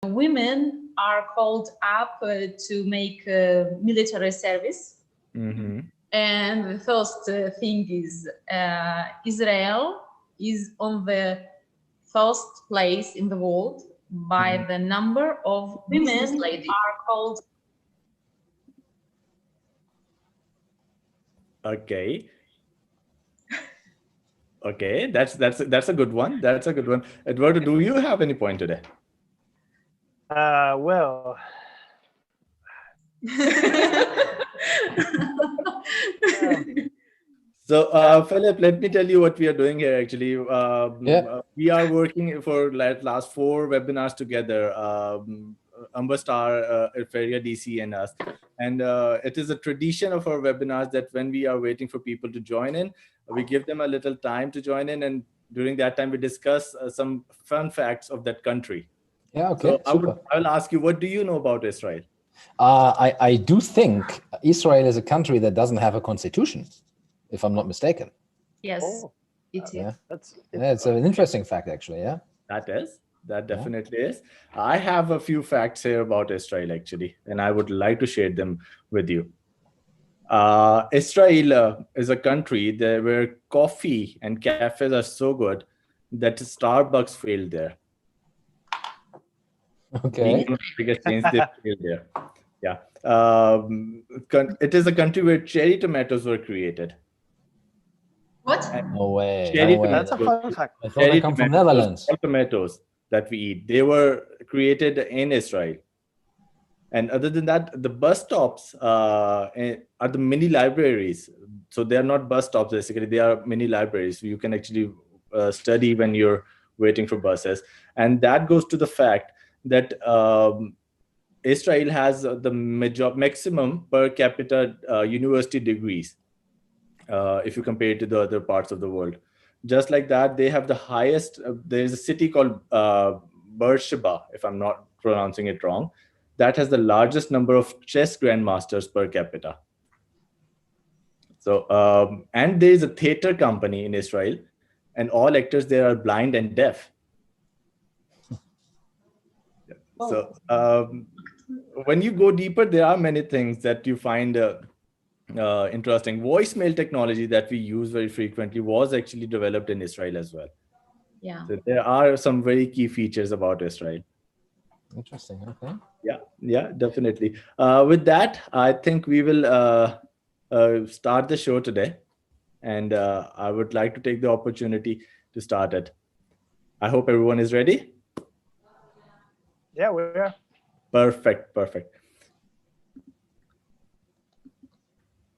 women are called up to make military service. Mm-hmm. And the first thing is Israel is on the first place in the world by the number of business ladies are called. Okay. Okay, that's a good one. That's a good one. Eduardo, do you have any point today? Well, So, Philip, let me tell you what we are doing here. Actually, Yeah. we are working for last 4 webinars together. Ambastar, Feria DC, and us. And it is a tradition of our webinars that when we are waiting for people to join in, we give them a little time to join in, and during that time, we discuss some fun facts of that country. Yeah. Okay. So Super. I will ask you, what do you know about Israel? I do think Israel is a country that doesn't have a constitution, if I'm not mistaken. Yes, oh, it is. Yeah. that's Yeah, it's an interesting fact, actually. Yeah. That definitely is. I have a few facts here about Israel, actually, and I would like to share them with you. Israel is a country where coffee and cafes are so good that Starbucks failed there. Being Okay. one of the biggest chains, they failed there. Yeah. It is a country where cherry tomatoes were created. What? No way. Cherry No way. that's a fun fact. I thought they come from Netherlands. All tomatoes that we eat, they were created in Israel. And other than that, the bus stops are the mini libraries. So they are not bus stops, basically. They are mini libraries. So you can actually study when you're waiting for buses. And that goes to the fact that Israel has the maximum per capita university degrees, if you compare it to the other parts of the world. Just like that, they have the highest. There's a city called Beersheba, if I'm not pronouncing it wrong, that has the largest number of chess grandmasters per capita. So, and there is a theater company in Israel, and all actors there are blind and deaf. So, when you go deeper, there are many things that you find interesting. Voicemail technology that we use very frequently was actually developed in Israel as well. Yeah. So there are some very key features about Israel. Interesting. Okay. Yeah, definitely. With that, I think we will start the show today, and I would like to take the opportunity to start it. I hope everyone is ready. Yeah, we are. Perfect.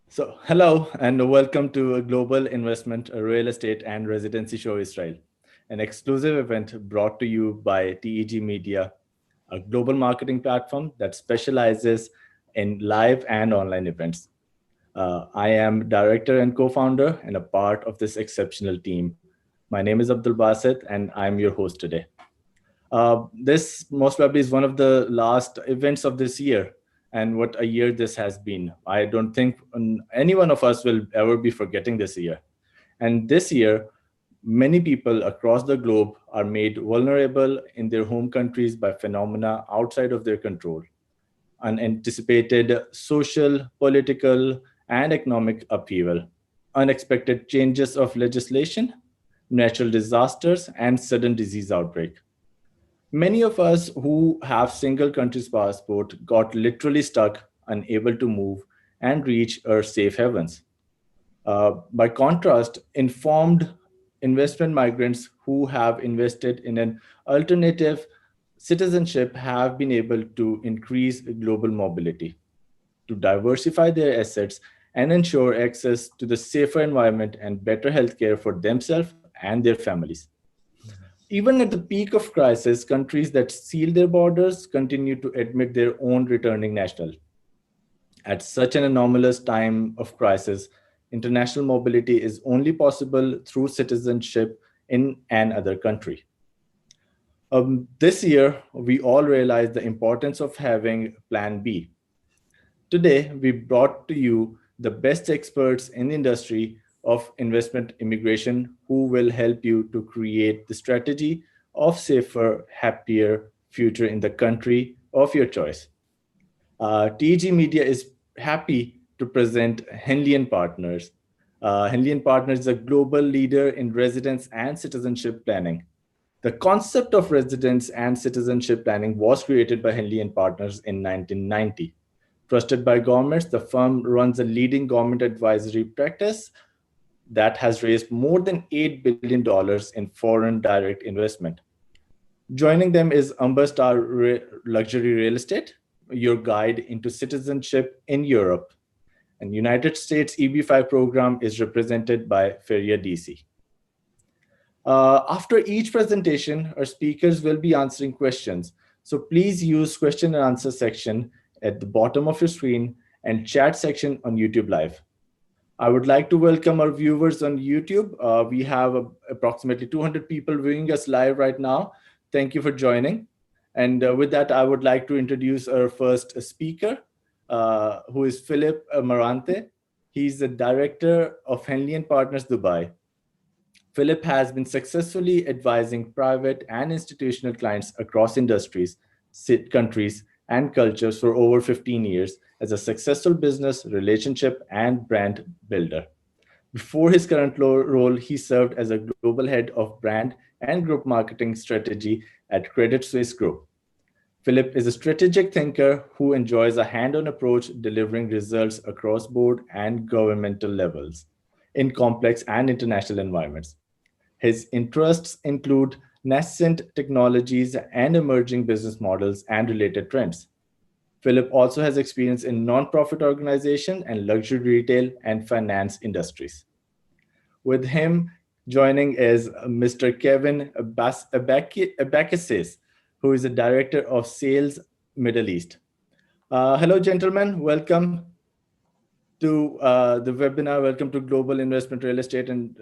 So, hello and welcome to a Global Investment, Real Estate and Residency Show Israel, an exclusive event brought to you by TEG Media, a global marketing platform that specializes in live and online events. I am director and co-founder and a part of this exceptional team. My name is Abdul Basit and I'm your host today. This most probably is one of the last events of this year, and what a year this has been. I don't think any one of us will ever be forgetting this year. And this year, many people across the globe are made vulnerable in their home countries by phenomena outside of their control. Unanticipated social, political, and economic upheaval, unexpected changes of legislation, natural disasters, and sudden disease outbreak. Many of us who have single country's passport got literally stuck, unable to move and reach our safe havens. By contrast, informed investment migrants who have invested in an alternative citizenship have been able to increase global mobility, to diversify their assets, and ensure access to the safer environment and better healthcare for themselves and their families. Even at the peak of crisis, countries that sealed their borders continue to admit their own returning nationals. At such an anomalous time of crisis, international mobility is only possible through citizenship in another country. This year, we all realize the importance of having Plan B. Today, we brought to you the best experts in the industry of investment immigration who will help you to create the strategy of safer, happier, future in the country of your choice. TEG Media is happy to present Henley & Partners. Henley & Partners is a global leader in residence and citizenship planning. The concept of residence and citizenship planning was created by Henley & Partners in 1990. Trusted by governments, the firm runs a leading government advisory practice that has raised more than $8 billion in foreign direct investment. Joining them is Star Luxury Real Estate, your guide into citizenship in Europe. And United States EB5 program is represented by Feria DC. After each presentation, our speakers will be answering questions. So please use question and answer section at the bottom of your screen and chat section on YouTube Live. I would like to welcome our viewers on YouTube. We have approximately 200 people viewing us live right now. Thank you for joining. And with that, I would like to introduce our first speaker, who is Philip Marante. He's the director of Henley & Partners Dubai. Philip has been successfully advising private and institutional clients across industries, countries, and cultures for over 15 years as a successful business, relationship, and brand builder. Before his current role, he served as a global head of brand and group marketing strategy at Credit Suisse Group. Philip is a strategic thinker who enjoys a hand-on approach, delivering results across board and governmental levels in complex and international environments. His interests include nascent technologies and emerging business models and related trends. Philip also has experience in nonprofit organization and luxury retail and finance industries. With him joining is Mr. Kevin Abakasis, who is the Director of Sales Middle East. Hello, gentlemen. Welcome to the webinar. Welcome to Global Investment Real Estate and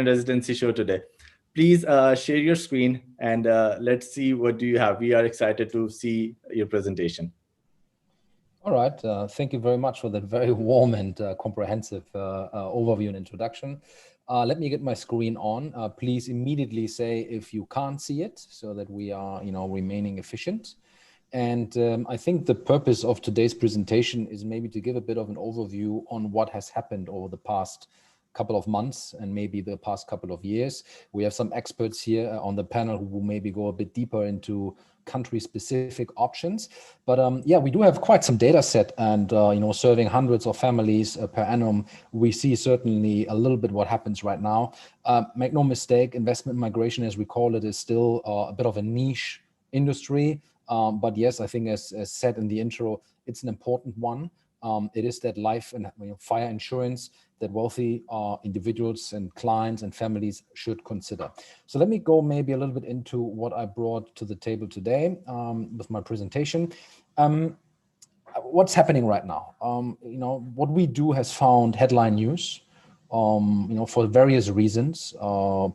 Residency show today. Please share your screen and let's see what do you have. We are excited to see your presentation. All right. Thank you very much for that very warm and comprehensive overview and introduction. Let me get my screen on. Please immediately say if you can't see it so that we are, remaining efficient. And I think the purpose of today's presentation is maybe to give a bit of an overview on what has happened over the past couple of months and maybe the past couple of years. We have some experts here on the panel who will maybe go a bit deeper into country-specific options. But yeah, we do have quite some data set and, serving hundreds of families per annum, we see certainly a little bit what happens right now. Make no mistake, investment migration, as we call it, is still a bit of a niche industry. But yes, I think as said in the intro, it's an important one. It is that life and fire insurance that wealthy individuals and clients and families should consider. So let me go maybe a little bit into what I brought to the table today with my presentation. What's happening right now? What we do has found headline news, for various reasons.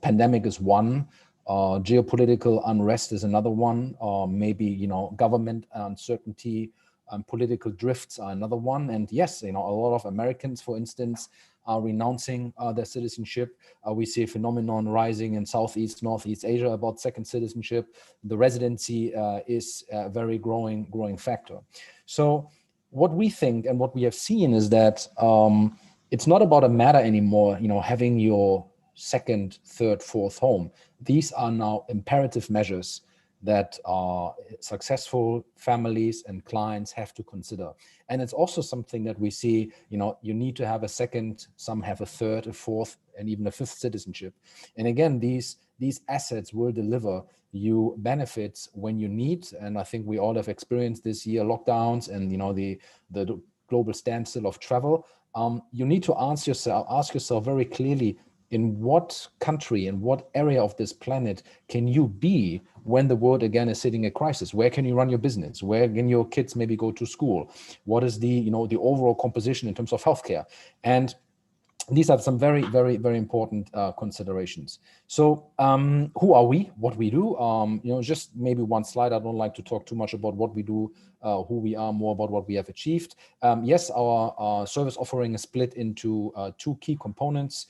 Pandemic is one. Geopolitical unrest is another one. Maybe government uncertainty. Political drifts are another one. And yes, a lot of Americans, for instance, are renouncing their citizenship. We see a phenomenon rising in Southeast, Northeast Asia about second citizenship. The residency is a very growing factor. So what we think and what we have seen is that it's not about a matter anymore, having your second, third, fourth home. These are now imperative measures that successful families and clients have to consider. And it's also something that we see, you need to have a second, some have a third, a fourth, and even a fifth citizenship. And again, these assets will deliver you benefits when you need. And I think we all have experienced this year lockdowns and the global standstill of travel. You need to ask yourself very clearly, in what country, in what area of this planet can you be when the world again is sitting at crisis? Where can you run your business? Where can your kids maybe go to school? What is the overall composition in terms of healthcare? And these are some very, very, very important considerations. So who are we, what we do? Just maybe one slide. I don't like to talk too much about what we do, who we are, more about what we have achieved. Yes, our service offering is split into two key components.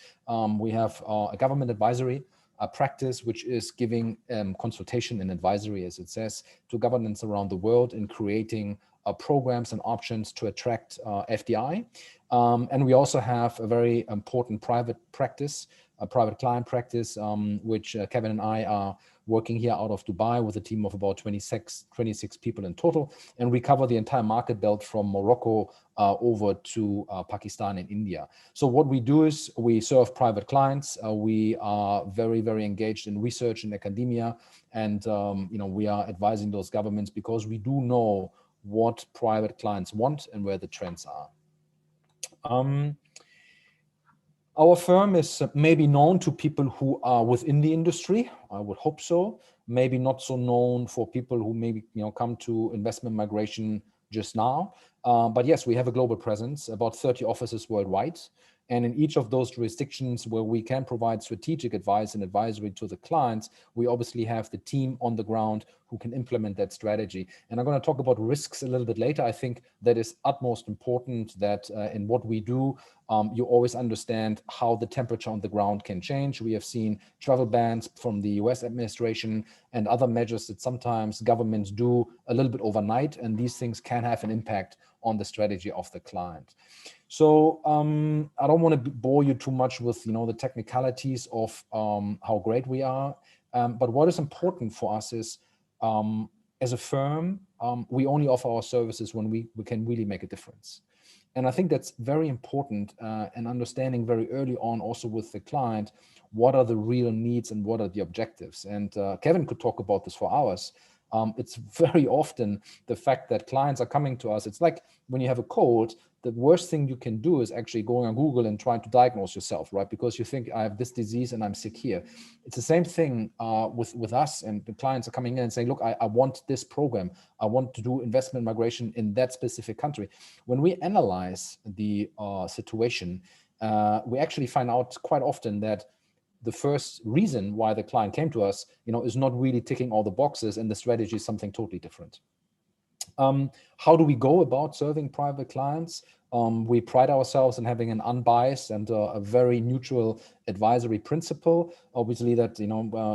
We have a government advisory practice, which is giving consultation and advisory, as it says, to governments around the world in creating programs and options to attract FDI. And we also have a very important private practice, a private client practice, which Kevin and I are working here out of Dubai with a team of about 26 people in total. And we cover the entire market belt from Morocco over to Pakistan and India. So what we do is we serve private clients. We are very, very engaged in research and academia. And we are advising those governments because we do know what private clients want and where the trends are. Our firm is maybe known to people who are within the industry. I would hope so. Maybe not so known for people who maybe come to investment migration just now. But yes, we have a global presence, about 30 offices worldwide. And in each of those jurisdictions where we can provide strategic advice and advisory to the clients, we obviously have the team on the ground who can implement that strategy. And I'm going to talk about risks a little bit later. I think that is utmost important that in what we do, you always understand how the temperature on the ground can change. We have seen travel bans from the US administration and other measures that sometimes governments do a little bit overnight, and these things can have an impact on the strategy of the client. So I don't want to bore you too much with the technicalities of how great we are, but what is important for us is as a firm, we only offer our services when we can really make a difference. And I think that's very important and understanding very early on also with the client, what are the real needs and what are the objectives. And Kevin could talk about this for hours. It's very often the fact that clients are coming to us. It's like when you have a cold, the worst thing you can do is actually going on Google and trying to diagnose yourself, right? Because you think I have this disease and I'm sick here. It's the same thing with us, and the clients are coming in and saying, look, I want this program. I want to do investment migration in that specific country. When we analyze the situation, we actually find out quite often that the first reason why the client came to us, is not really ticking all the boxes, and the strategy is something totally different. How do we go about serving private clients? We pride ourselves in having an unbiased and a very neutral advisory principle. Obviously, that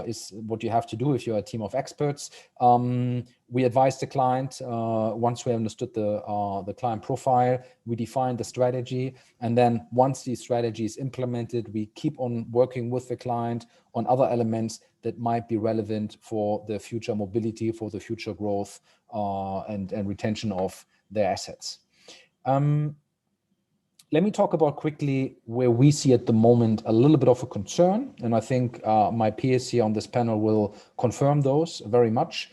is what you have to do if you're a team of experts. We advise the client once we have understood the client profile. We define the strategy, and then once the strategy is implemented, we keep on working with the client on other elements that might be relevant for the future mobility, for the future growth, and retention of their assets. Let me talk about quickly where we see at the moment a little bit of a concern, and I think my peers here on this panel will confirm those very much.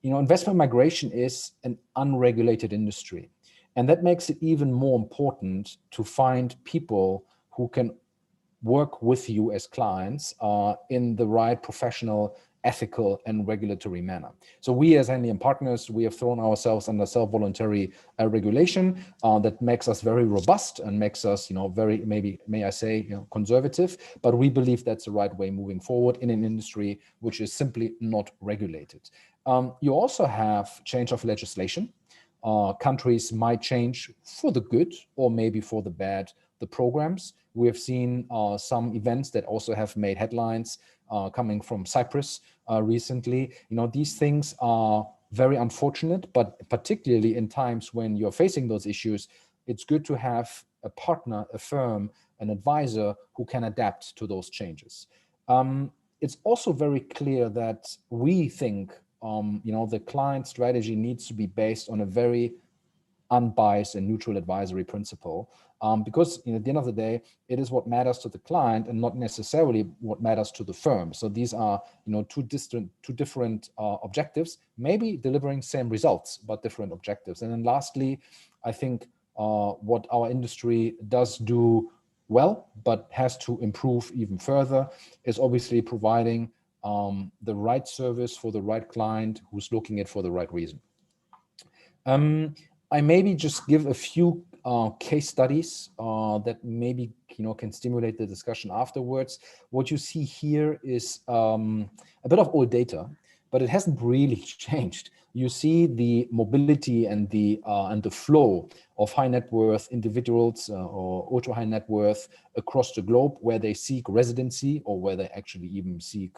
Investment migration is an unregulated industry, and that makes it even more important to find people who can work with you as clients in the right professional, ethical, and regulatory manner. So we as Henley & Partners, we have thrown ourselves under self-voluntary regulation that makes us very robust and makes us, very, maybe, may I say, conservative, but we believe that's the right way moving forward in an industry which is simply not regulated. You also have change of legislation. Countries might change for the good or maybe for the bad the programs. We have seen some events that also have made headlines coming from Cyprus recently. These things are very unfortunate, but particularly in times when you're facing those issues, it's good to have a partner, a firm, an advisor who can adapt to those changes. It's also very clear that we think the client strategy needs to be based on a very unbiased and neutral advisory principle, because at the end of the day, it is what matters to the client and not necessarily what matters to the firm. So these are two different objectives, maybe delivering same results but different objectives. And then lastly, I think what our industry does do well but has to improve even further is obviously providing the right service for the right client who's looking at it for the right reason. I maybe just give a few case studies that maybe can stimulate the discussion afterwards. What you see here is a bit of old data, but it hasn't really changed you see the mobility and the flow of high net worth individuals or ultra high net worth across the globe, where they seek residency or where they actually even seek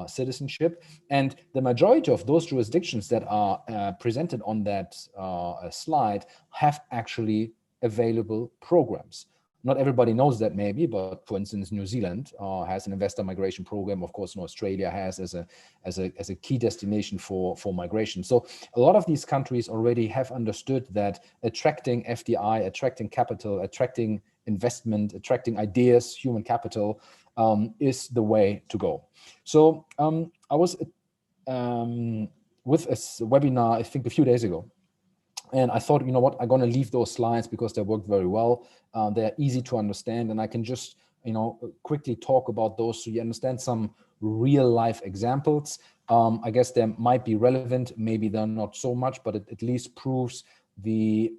citizenship. And the majority of those jurisdictions that are presented on that slide have actually available programs. Not everybody knows that maybe, but for instance, New Zealand has an investor migration program. Of course, Australia has as a key destination for migration. So a lot of these countries already have understood that attracting FDI, attracting capital, attracting investment, attracting ideas, human capital is the way to go. So I was with a webinar, I think a few days ago, and I thought, you know what, I'm going to leave those slides because they work very well. They're easy to understand, and I can just, quickly talk about those so you understand some real life examples. I guess they might be relevant, maybe they're not so much, but it at least proves the,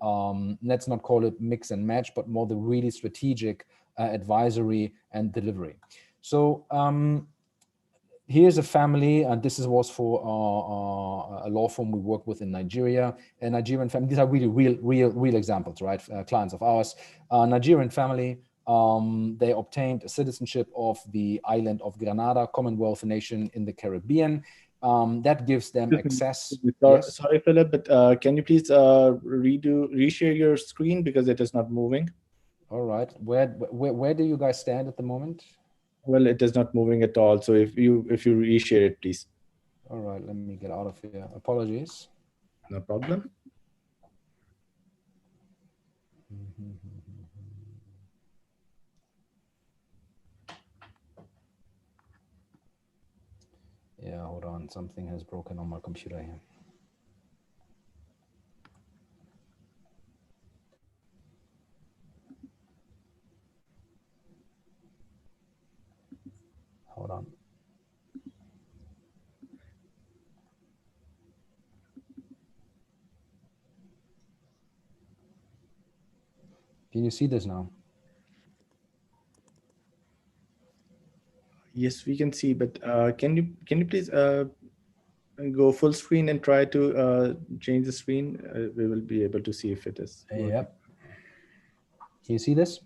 let's not call it mix and match, but more the really strategic advisory and delivery. So here's a family, and this was for a law firm we work with in Nigeria. A Nigerian family. These are really real examples, right? Clients of ours. Nigerian family. They obtained a citizenship of the island of Grenada, Commonwealth nation in the Caribbean. That gives them access. Yes? Sorry, Philip, but can you please reshare your screen because it is not moving? All right. Where do you guys stand at the moment? Well, it is not moving at all. So if you reshare it, please. All right, let me get out of here. Apologies. No problem. Yeah, hold on. Something has broken on my computer here. Hold on. Can you see this now? Yes, we can see, but can you please go full screen and try to change the screen? We will be able to see if it is working. Yep. Can you see this?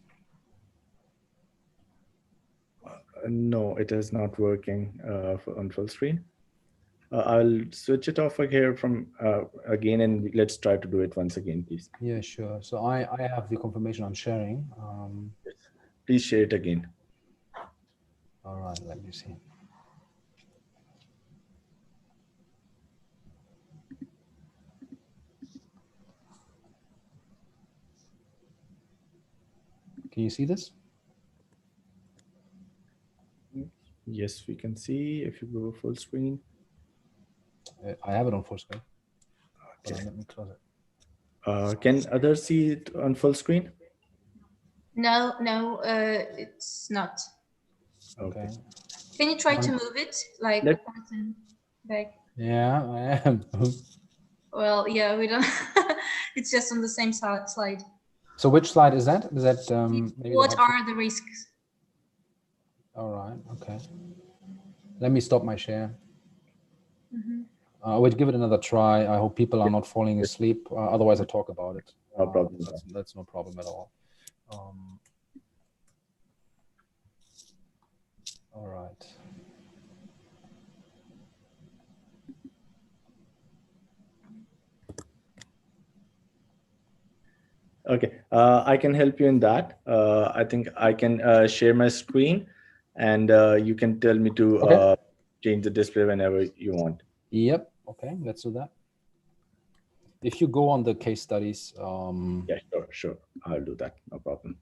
No, it is not working on full screen. I'll switch it off here from again, and let's try to do it once again, please. Yeah, sure. So I have the confirmation I'm sharing. Please share it again. All right, let me see. Can you see this? Yes, we can see if you go full screen. I have it on full screen. Okay. Let me close it. Can others see it on full screen? No, it's not. Okay. Can you try to move it like a person back? Yeah, I am. Well, yeah, we don't. It's just on the same slide. So which slide is that? Is that maybe what are the risks? All right. Okay. Let me stop my share. We'll give it another try. I hope people are not falling asleep. Otherwise, I'll talk about it. No problem. That's no problem at all. All right. Okay, I can help you in that. I think I can share my screen, and you can tell me to change the display whenever you want. Yep. Okay, let's do that. If you go on the case studies. Yeah, sure. I'll do that. No problem.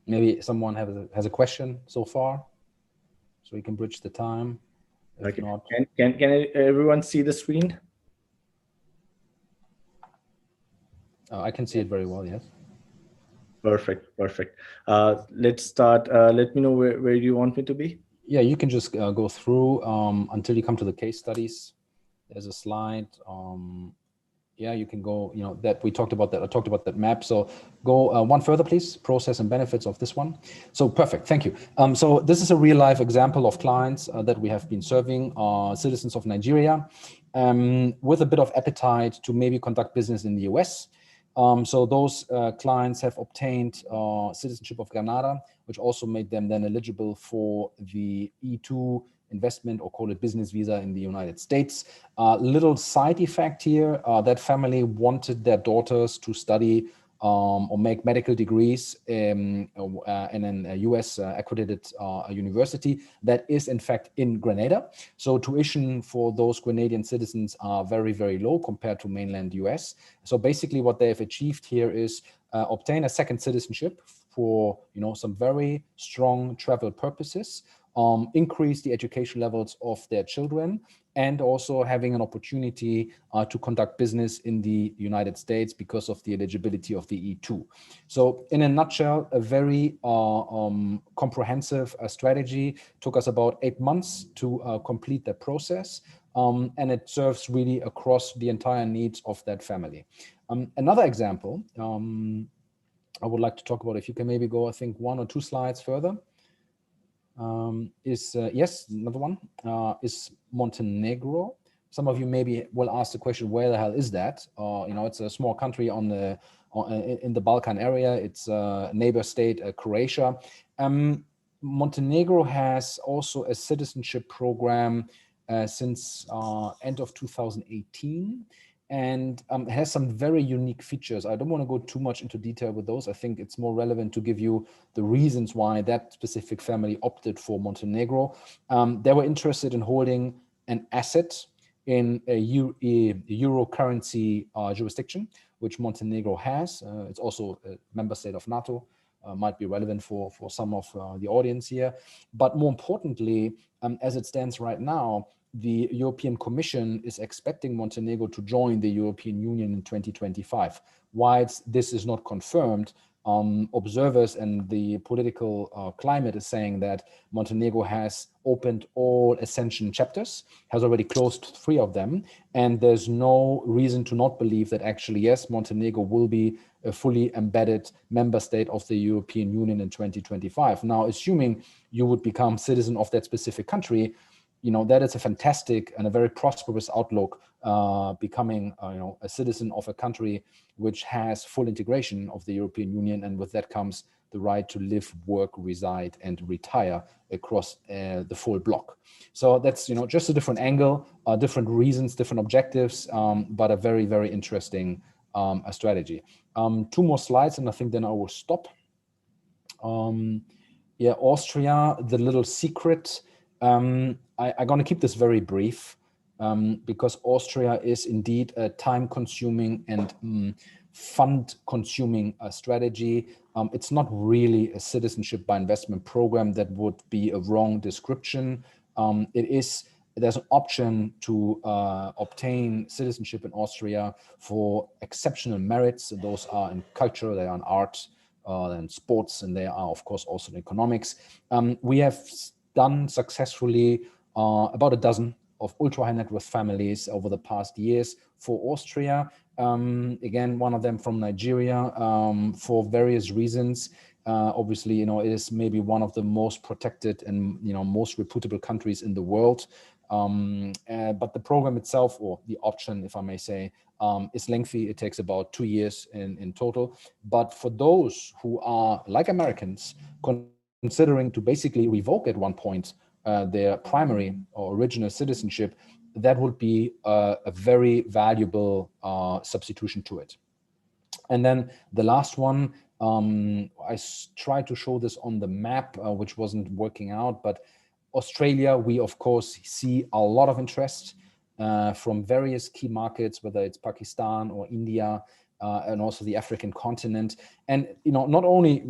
Maybe someone has a question so far, so we can bridge the time. If Okay. not, Can everyone see the screen? I can see it very well. Yes. Perfect. Let's start. Let me know where you want me to be. Yeah, you can just go through until you come to the case studies. There's a slide. Yeah, you can go, that we talked about that. I talked about that map. So go one further, please. Process and benefits of this one. So perfect. Thank you. So this is a real life example of clients that we have been serving, citizens of Nigeria, with a bit of appetite to maybe conduct business in the US. So those clients have obtained citizenship of Granada, which also made them then eligible for the E2 investment, or call it business visa, in the United States. Little side effect here, that family wanted their daughters to study or make medical degrees in a US accredited university that is in fact in Grenada. So tuition for those Grenadian citizens are very, very low compared to mainland US. So basically what they have achieved here is obtain a second citizenship for some very strong travel purposes, increase the education levels of their children, and also having an opportunity to conduct business in the United States because of the eligibility of the E2. So in a nutshell, a very comprehensive strategy. Took us about 8 months to complete the process, and it serves really across the entire needs of that family. Another example I would like to talk about, if you can maybe go, I think, 1 or 2 slides further. Yes, another one is Montenegro. Some of you maybe will ask the question, where the hell is that? It's a small country in the Balkan area. It's a neighbor state, Croatia. Montenegro has also a citizenship program since end of 2018. And it has some very unique features. I don't want to go too much into detail with those. I think it's more relevant to give you the reasons why that specific family opted for Montenegro. They were interested in holding an asset in a euro currency jurisdiction, which Montenegro has. It's also a member state of NATO. Might be relevant for some of the audience here. But more importantly, as it stands right now, the European Commission is expecting Montenegro to join the European Union in 2025. Whilst this is not confirmed, observers and the political climate is saying that Montenegro has opened all accession chapters, has already closed 3 of them, and there's no reason to not believe that actually, yes, Montenegro will be a fully embedded member state of the European Union in 2025. Now, assuming you would become citizen of that specific country, that is a fantastic and a very prosperous outlook, becoming a citizen of a country which has full integration of the European Union, and with that comes the right to live, work, reside, and retire across the full block. So that's just a different angle, different reasons, different objectives, but a very, very interesting strategy. 2 more slides, and I think then I will stop. Austria, the little secret. I'm going to keep this very brief because Austria is indeed a time-consuming and fund-consuming strategy. It's not really a citizenship by investment program. That would be a wrong description. There's an option to obtain citizenship in Austria for exceptional merits. Those are in culture, they are in art, and sports, and they are, of course, also in economics. We have done successfully about a dozen of ultra high net worth families over the past years for Austria. Again, one of them from Nigeria, for various reasons. Obviously, it is maybe one of the most protected and most reputable countries in the world. But the program itself, or the option, if I may say, is lengthy. It takes about 2 years in total. But for those who are, like Americans, considering to basically revoke at one point their primary or original citizenship, that would be a very valuable substitution to it. And then the last one, I tried to show this on the map, which wasn't working out, but Australia, we of course see a lot of interest from various key markets, whether it's Pakistan or India, and also the African continent. And not only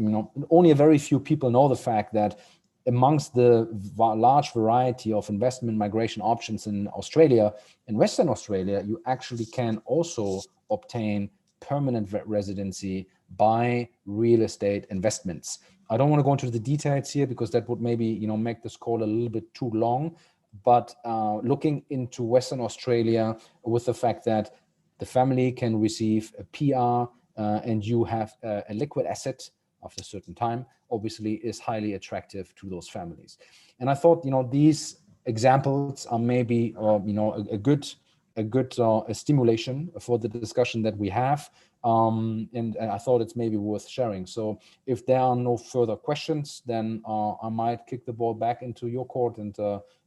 only a very few people know the fact that amongst the large variety of investment migration options in Australia, in Western Australia, you actually can also obtain permanent residency by real estate investments. I don't want to go into the details here because that would maybe make this call a little bit too long. But looking into Western Australia, with the fact that the family can receive a PR, and you have a liquid asset after a certain time, obviously is highly attractive to those families. And I thought, these examples are maybe, a good stimulation for the discussion that we have. And I thought it's maybe worth sharing. So if there are no further questions, then I might kick the ball back into your court. And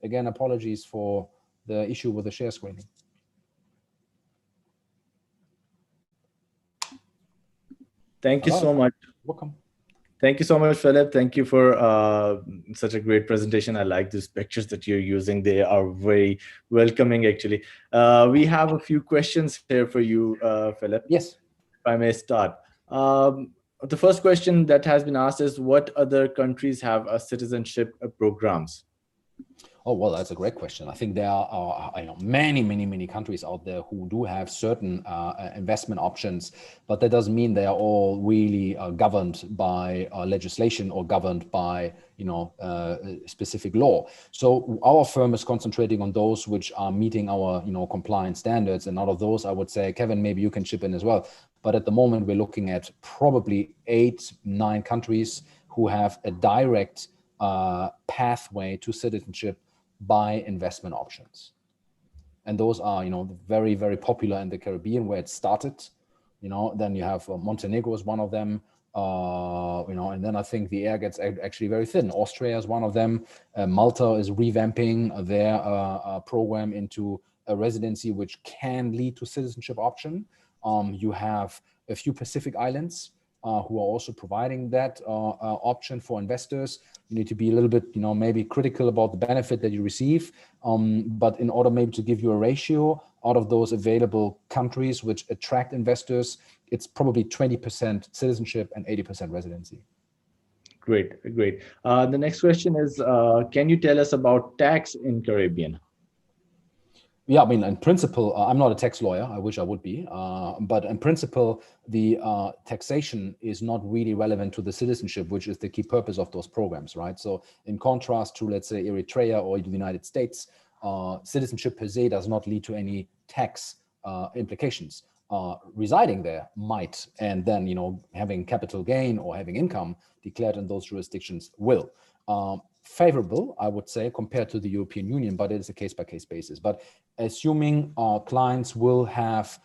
again, apologies for the issue with the share screening. Thank you so much. Welcome. Thank you so much, Philip. Thank you for such a great presentation. I like these pictures that you're using. They are very welcoming, actually. We have a few questions here for you, Philip. Yes. If I may start. The first question that has been asked is, what other countries have citizenship programs? Oh, well, that's a great question. I think there are many countries out there who do have certain investment options, but that doesn't mean they are all really governed by legislation or governed by specific law. So our firm is concentrating on those which are meeting our compliance standards, and out of those, I would say, Kevin, maybe you can chip in as well. But at the moment, we're looking at probably 8-9 countries who have a direct pathway to citizenship by investment options. And those are, very, very popular in the Caribbean where it started. Then you have Montenegro is one of them, and then I think the air gets actually very thin. Austria is one of them. Malta is revamping their program into a residency which can lead to citizenship option. You have a few Pacific islands who are also providing that option for investors. You need to be a little bit, maybe critical about the benefit that you receive. But in order maybe to give you a ratio out of those available countries which attract investors, it's probably 20% citizenship and 80% residency. Great. The next question is, can you tell us about tax in Caribbean? Yeah, I mean, in principle, I'm not a tax lawyer. I wish I would be. But in principle, the taxation is not really relevant to the citizenship, which is the key purpose of those programs, right? So in contrast to, let's say, Eritrea or the United States, citizenship per se does not lead to any tax implications. Residing there might, and then, having capital gain or having income declared in those jurisdictions will. Favorable, I would say, compared to the European Union, but it is a case-by-case basis. But assuming our clients will have,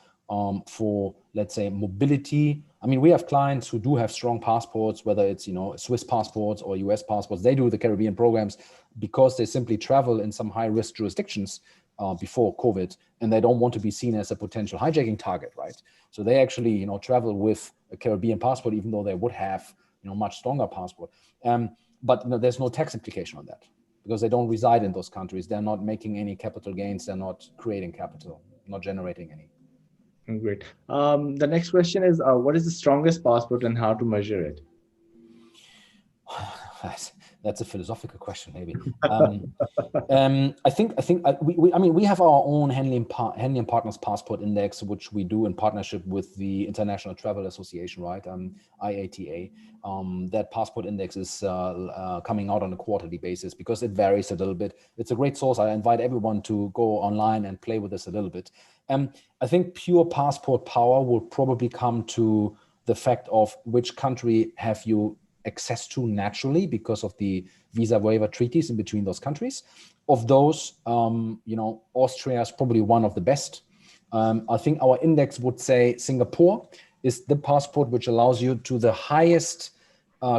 for, let's say, mobility, I mean, we have clients who do have strong passports, whether it's, Swiss passports or US passports. They do the Caribbean programs because they simply travel in some high-risk jurisdictions before COVID, and they don't want to be seen as a potential hijacking target, right? So they actually, travel with a Caribbean passport, even though they would have, much stronger passport. But there's no tax implication on that because they don't reside in those countries. They're not making any capital gains. They're not creating capital, not generating any. Great. The next question is, what is the strongest passport and how to measure it? That's a philosophical question, maybe. I think we have our own Henley and Partners Passport Index, which we do in partnership with the International Travel Association, right? IATA. That passport index is coming out on a quarterly basis because it varies a little bit. It's a great source. I invite everyone to go online and play with this a little bit. I think pure passport power will probably come to the fact of which country have you access to naturally because of the visa waiver treaties in between those countries. Of those, Austria is probably one of the best. I think our index would say Singapore is the passport which allows you to the highest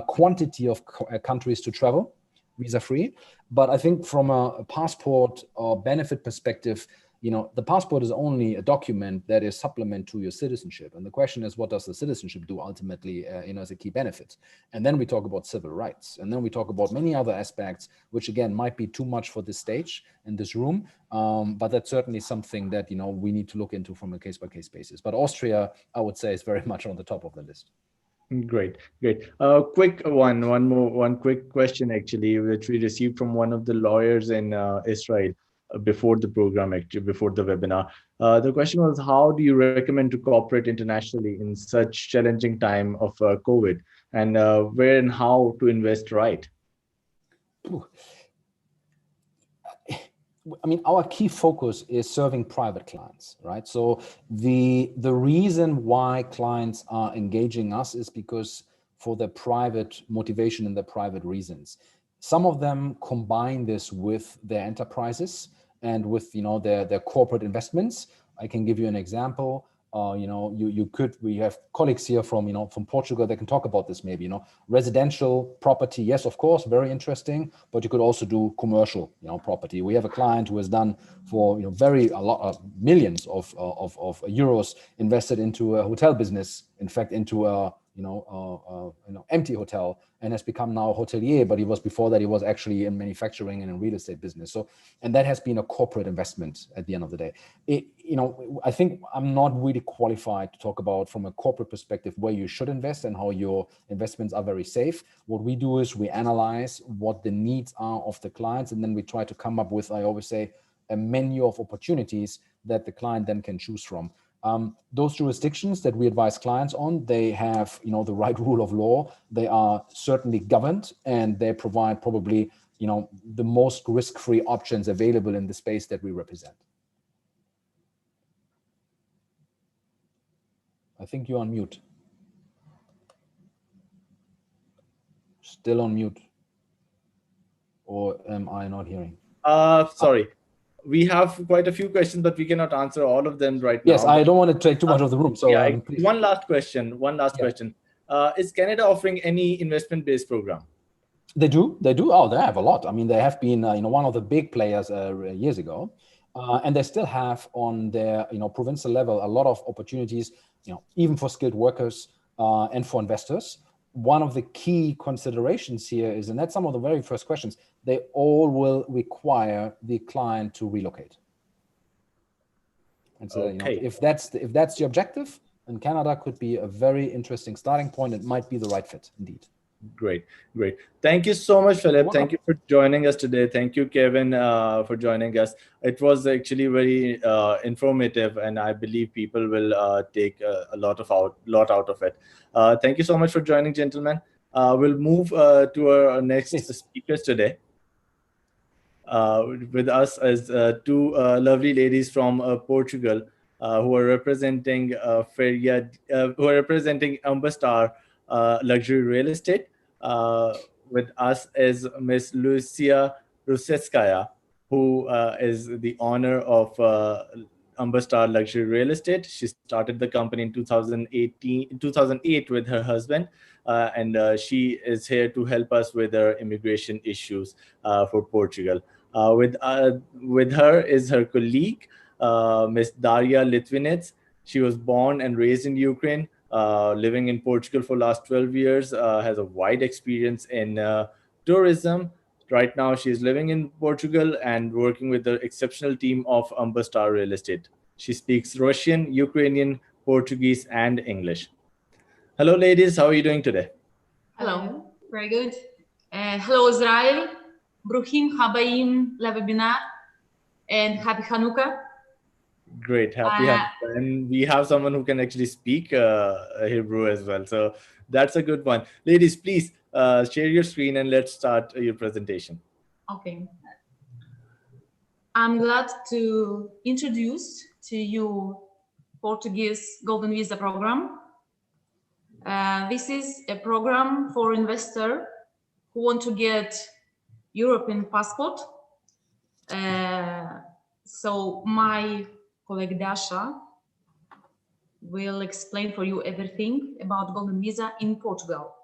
quantity of countries to travel visa-free. But I think from a passport or benefit perspective, the passport is only a document that is supplement to your citizenship. And the question is, what does the citizenship do ultimately, as a key benefit? And then we talk about civil rights. And then we talk about many other aspects, which again, might be too much for this stage in this room. But that's certainly something that, we need to look into from a case-by-case basis. But Austria, I would say, is very much on the top of the list. Great. Quick one quick question, actually, which we received from one of the lawyers in Israel before the program, actually, before the webinar. The question was, how do you recommend to cooperate internationally in such challenging time of COVID, and where and how to invest right? I mean, our key focus is serving private clients, right? So the reason why clients are engaging us is because for their private motivation and their private reasons. Some of them combine this with their enterprises and with, you know, their corporate investments. I can give you an example. You know, we have colleagues here from, you know, from Portugal that can talk about this maybe, you know, residential property. Yes, of course, very interesting, but you could also do commercial, you know, property. We have a client who has done for, you know, a lot of millions of euros invested into a hotel business, in fact, into a, empty hotel, and has become now a hotelier, but before that he was actually in manufacturing and in real estate business. So, and that has been a corporate investment at the end of the day. I think I'm not really qualified to talk about from a corporate perspective where you should invest and how your investments are very safe. What we do is we analyze what the needs are of the clients, and then we try to come up with, I always say, a menu of opportunities that the client then can choose from. Those jurisdictions that we advise clients on, they have, you know, the right rule of law. They are certainly governed, and they provide probably, you know, the most risk-free options available in the space that we represent. I think you're on mute. Still on mute. Or am I not hearing? Sorry. We have quite a few questions, but we cannot answer all of them right now. Yes, I don't want to take too much of the room. So yeah, one last question. Question. Is Canada offering any investment-based program? They do. Oh, they have a lot. I mean, they have been, one of the big players years ago, and they still have on their, provincial level, a lot of opportunities, even for skilled workers and for investors. One of the key considerations here is, and that's some of the very first questions, they all will require the client to relocate. And so, okay. If that's the objective, then Canada could be a very interesting starting point. It might be the right fit, indeed. Great. Thank you so much, Philip. Thank you for joining us today. Thank you, Kevin, for joining us. It was actually very informative, and I believe people will take a lot out of it. Thank you so much for joining, gentlemen. We'll move to our next speakers today. With us as two lovely ladies from Portugal who are representing Ambastar Luxury Real Estate. With us is Miss Lucia Rusevskaya, who is the owner of Ambastar Luxury Real Estate. She started the company in 2008 with her husband, and she is here to help us with our immigration issues for Portugal. With her is her colleague, Miss Daria Litvinets. She was born and raised in Ukraine, living in Portugal for the last 12 years, has a wide experience in tourism. Right now, she's living in Portugal and working with the exceptional team of Ambastar Real Estate. She speaks Russian, Ukrainian, Portuguese, and English. Hello, ladies. How are you doing today? Hello. Very good. Hello, Israel. Bruchim Habayim Levebinar, and Happy Hanukkah. Great. Happy Hanukkah. And we have someone who can actually speak Hebrew as well. So that's a good one. Ladies, please share your screen and let's start your presentation. Okay. I'm glad to introduce to you Portuguese Golden Visa program. This is a program for investors who want to get European passport. So my colleague Dasha will explain for you everything about Golden Visa in Portugal.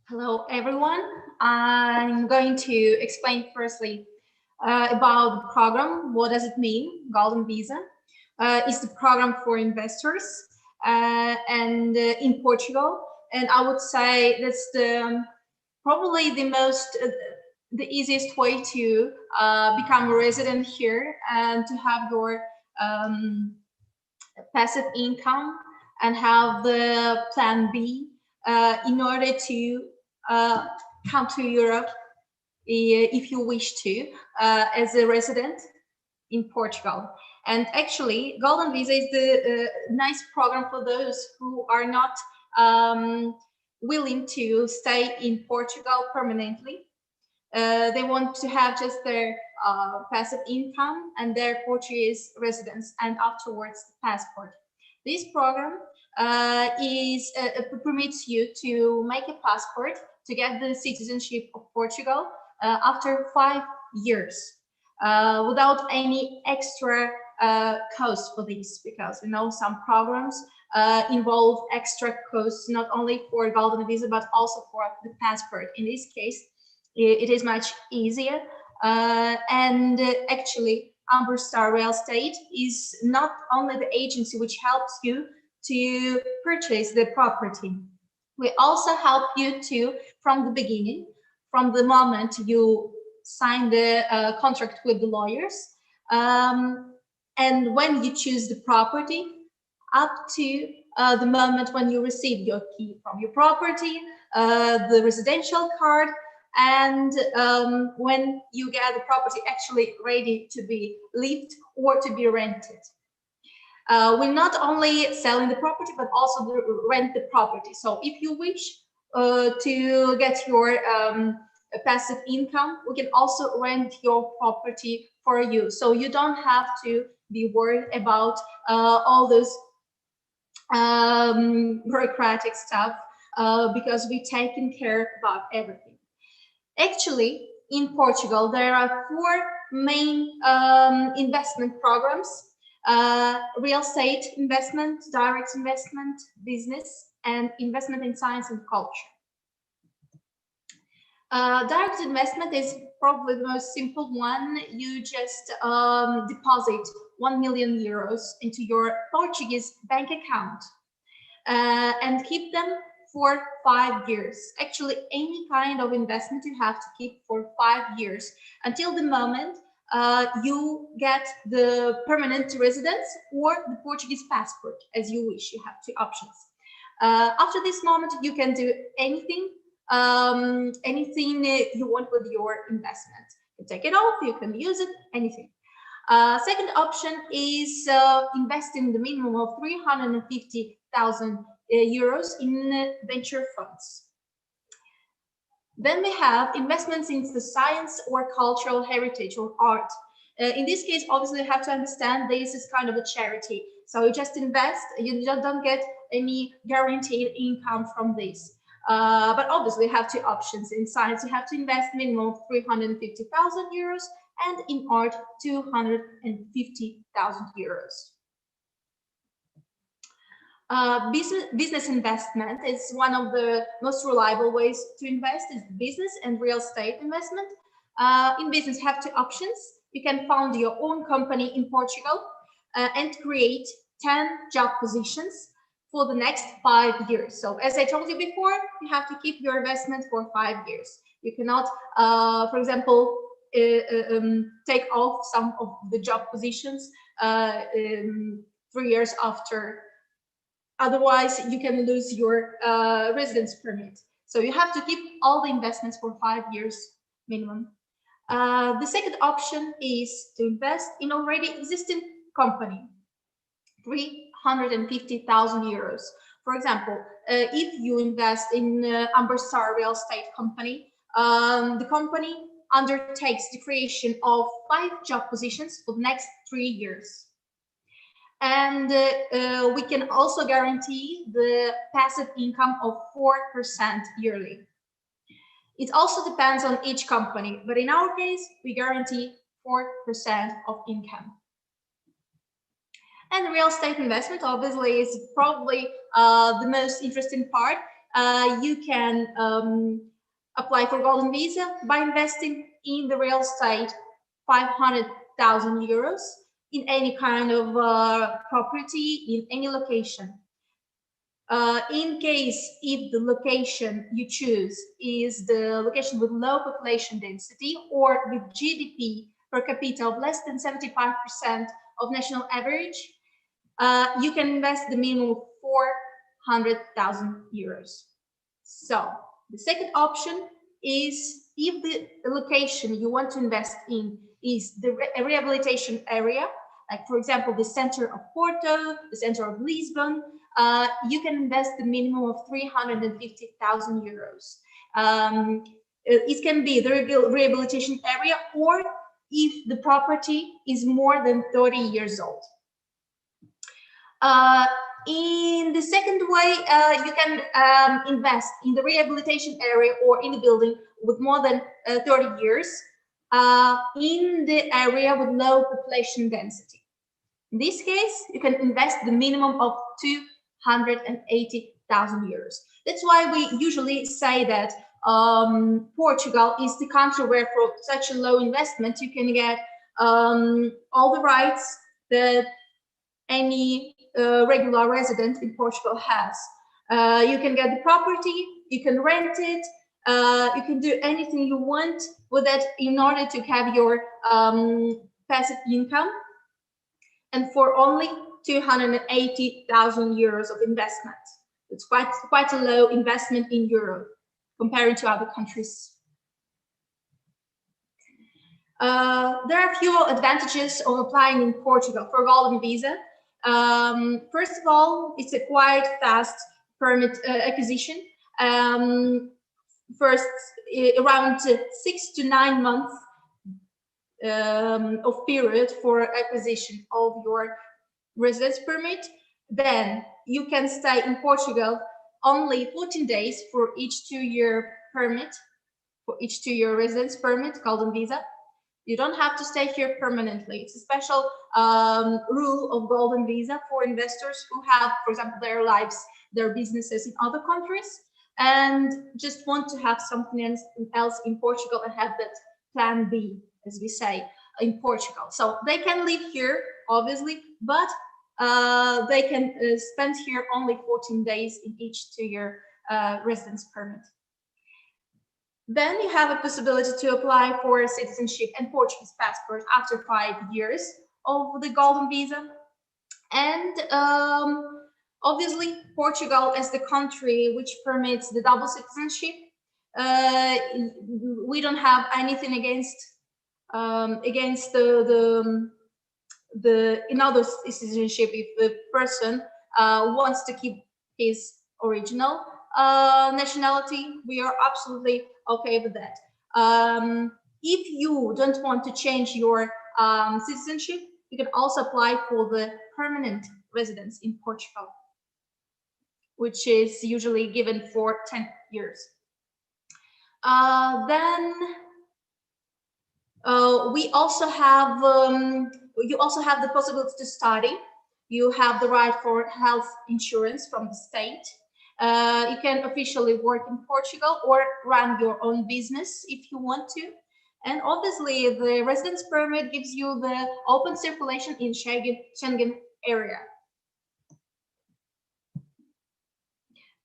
Hello, everyone. I'm going to explain firstly about the program. What does it mean, Golden Visa? It's the program for investors and in Portugal. And I would say that's probably the easiest way to become a resident here and to have your passive income and have the plan B in order to come to Europe if you wish to as a resident in Portugal. And actually, Golden Visa is the nice program for those who are not willing to stay in Portugal permanently. They want to have just their passive income and their Portuguese residence, and afterwards the passport. This program permits you to make a passport to get the citizenship of Portugal after 5 years without any extra cost for this, because some programs involve extra costs not only for golden visa but also for the passport. In this case, it is much easier, and actually Amber Star Real Estate is not only the agency which helps you to purchase the property. We also help you to, from the beginning, from the moment you sign the contract with the lawyers, and when you choose the property, up to the moment when you receive your key from your property, the residential card, and when you get the property actually ready to be lived or to be rented. We're not only selling the property, but also rent the property. So if you wish to get your passive income, we can also rent your property for you. So you don't have to be worried about all those bureaucratic stuff, because we've taken care about everything. Actually, in Portugal, there are 4 main investment programs: real estate investment, direct investment, business, and investment in science and culture. Direct investment is probably the most simple one. You just deposit 1 million euros into your Portuguese bank account and keep them for 5 years. Actually, any kind of investment you have to keep for 5 years until the moment you get the permanent residence or the Portuguese passport, as you wish. You have 2 options. After this moment, you can do anything you want with your investment. You take it off, you can use it, anything. Second option is investing the minimum of 350,000 euros in venture funds. Then we have investments into science or cultural heritage or art. In this case, obviously, you have to understand this is kind of a charity. So you just invest, you don't get any guaranteed income from this. But obviously, you have 2 options. In science, you have to invest minimum of 350,000 euros, and in art, 250,000 euros. Business investment is one of the most reliable ways to invest. Is business and real estate investment. In business, you have 2 options. You can found your own company in Portugal and create 10 job positions for the next 5 years. So as I told you before, you have to keep your investment for 5 years. You cannot, for example, take off some of the job positions 3 years after. Otherwise, you can lose your residence permit. So you have to keep all the investments for 5 years minimum. The second option is to invest in already existing company, 350,000 euros. For example, if you invest in Amber Star Real Estate Company, the company undertakes the creation of 5 job positions for the next 3 years. And we can also guarantee the passive income of 4% yearly. It also depends on each company, but in our case, we guarantee 4% of income. And real estate investment, obviously, is probably the most interesting part. You can apply for golden visa by investing in the real estate 500,000 euros in any kind of property in any location. In case if the location you choose is the location with low population density or with GDP per capita of less than 75% of national average, you can invest the minimum of 400,000 euros. So the second option is if the location you want to invest in is the rehabilitation area, like for example, the center of Porto, the center of Lisbon, you can invest the minimum of 350,000 euros. It can be the rehabilitation area or if the property is more than 30 years old. In the second way, you can invest in the rehabilitation area or in the building with more than 30 years in the area with low population density. In this case, you can invest the minimum of 280,000 euros. That's why we usually say that Portugal is the country where for such a low investment, you can get all the rights that any regular resident in Portugal has. You can get the property, you can rent it, you can do anything you want with it in order to have your passive income, and for only 280,000 euros of investment. It's quite a low investment in Europe compared to other countries. There are a few advantages of applying in Portugal for Golden Visa. First of all, it's a quite fast permit acquisition. First, around 6 to 9 months of period for acquisition of your residence permit. Then you can stay in Portugal only 14 days for each 2-year permit, for each 2-year residence permit, Golden Visa. You don't have to stay here permanently. It's a special rule of Golden Visa for investors who have, for example, their lives, their businesses in other countries, and just want to have something else in Portugal and have that plan B, as we say, in Portugal. So they can live here, obviously, but they can spend here only 14 days in each 2-year residence permit. Then you have a possibility to apply for citizenship and Portuguese passport after 5 years of the Golden Visa. And obviously, Portugal as the country which permits the double citizenship, we don't have anything against the another citizenship if the person wants to keep his original nationality. We are absolutely okay with that. If you don't want to change your citizenship, you can also apply for the permanent residence in Portugal, which is usually given for 10 years. Then we also have you also have the possibility to study. You have the right for health insurance from the state. You can officially work in Portugal or run your own business if you want to. And obviously, the residence permit gives you the open circulation in Schengen area.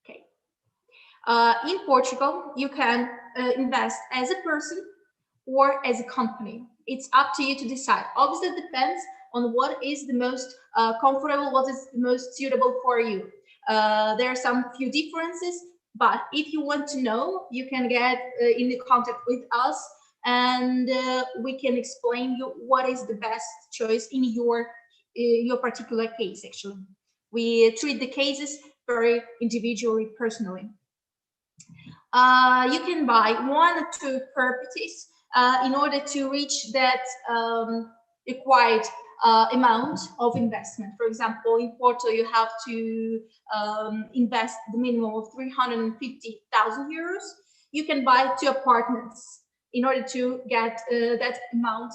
Okay. In Portugal, you can invest as a person or as a company. It's up to you to decide. Obviously, it depends on what is the most comfortable, what is the most suitable for you. There are some few differences, but if you want to know, you can get in contact with us, and we can explain you what is the best choice in your particular case. Actually, we treat the cases very individually, personally. You can buy 1 or 2 properties in order to reach that required amount of investment. For example, in Porto, you have to invest the minimum of 350,000 euros. You can buy 2 apartments in order to get that amount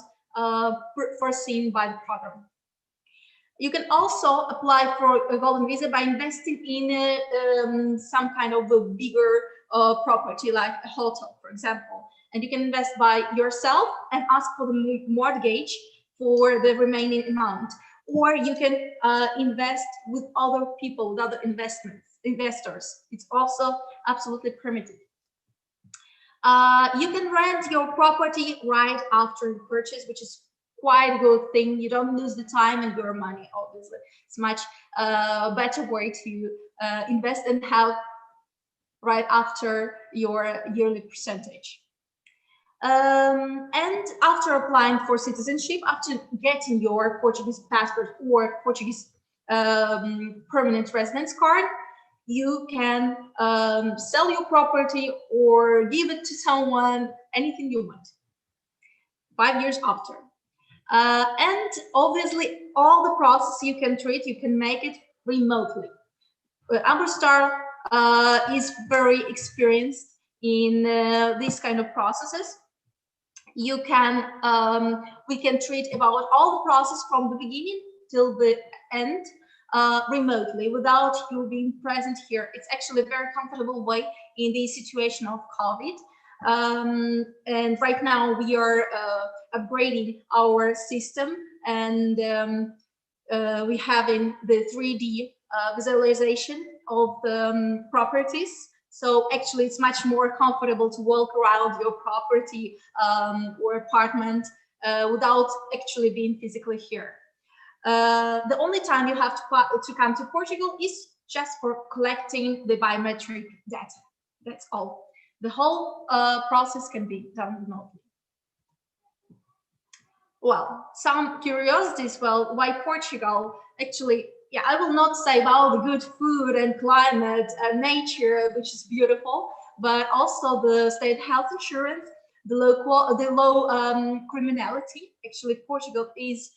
foreseen by the program. You can also apply for a Golden Visa by investing in some kind of a bigger property, like a hotel, for example. And you can invest by yourself and ask for the mortgage for the remaining amount. Or you can invest with other people, with other investors. It's also absolutely permitted. You can rent your property right after the purchase, which is quite a good thing. You don't lose the time and your money, obviously. It's much better way to invest and have right after your yearly percentage. And after applying for citizenship, after getting your Portuguese passport or Portuguese permanent residence card, you can sell your property or give it to someone, anything you want. 5 years after. And obviously, all the process you can treat, you can make it remotely. Amberstar is very experienced in these kind of processes. You can, we can treat about all the process from the beginning till the end remotely without you being present here. It's actually a very comfortable way in the situation of COVID. And right now we are upgrading our system, and we having the 3D visualization of the properties. So actually it's much more comfortable to walk around your property or apartment without actually being physically here. The only time you have to come to Portugal is just for collecting the biometric data. That's all. The whole process can be done remotely. Well, some curiosities. Well, why Portugal? Actually, yeah, I will not say about the good food and climate and nature, which is beautiful, but also the state health insurance, the low criminality. Actually, Portugal is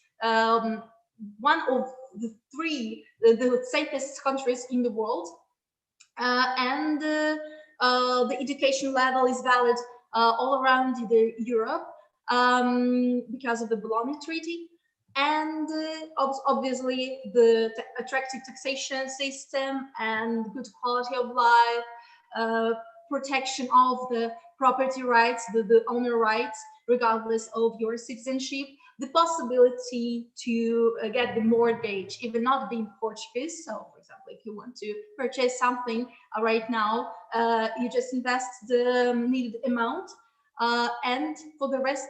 one of the safest countries in the world, and the education level is valid all around Europe because of the Bologna Treaty. And obviously the attractive taxation system and good quality of life, protection of the property rights, the owner rights, regardless of your citizenship, the possibility to get the mortgage, even not being Portuguese. So, for example, if you want to purchase something right now, you just invest the needed amount, and for the rest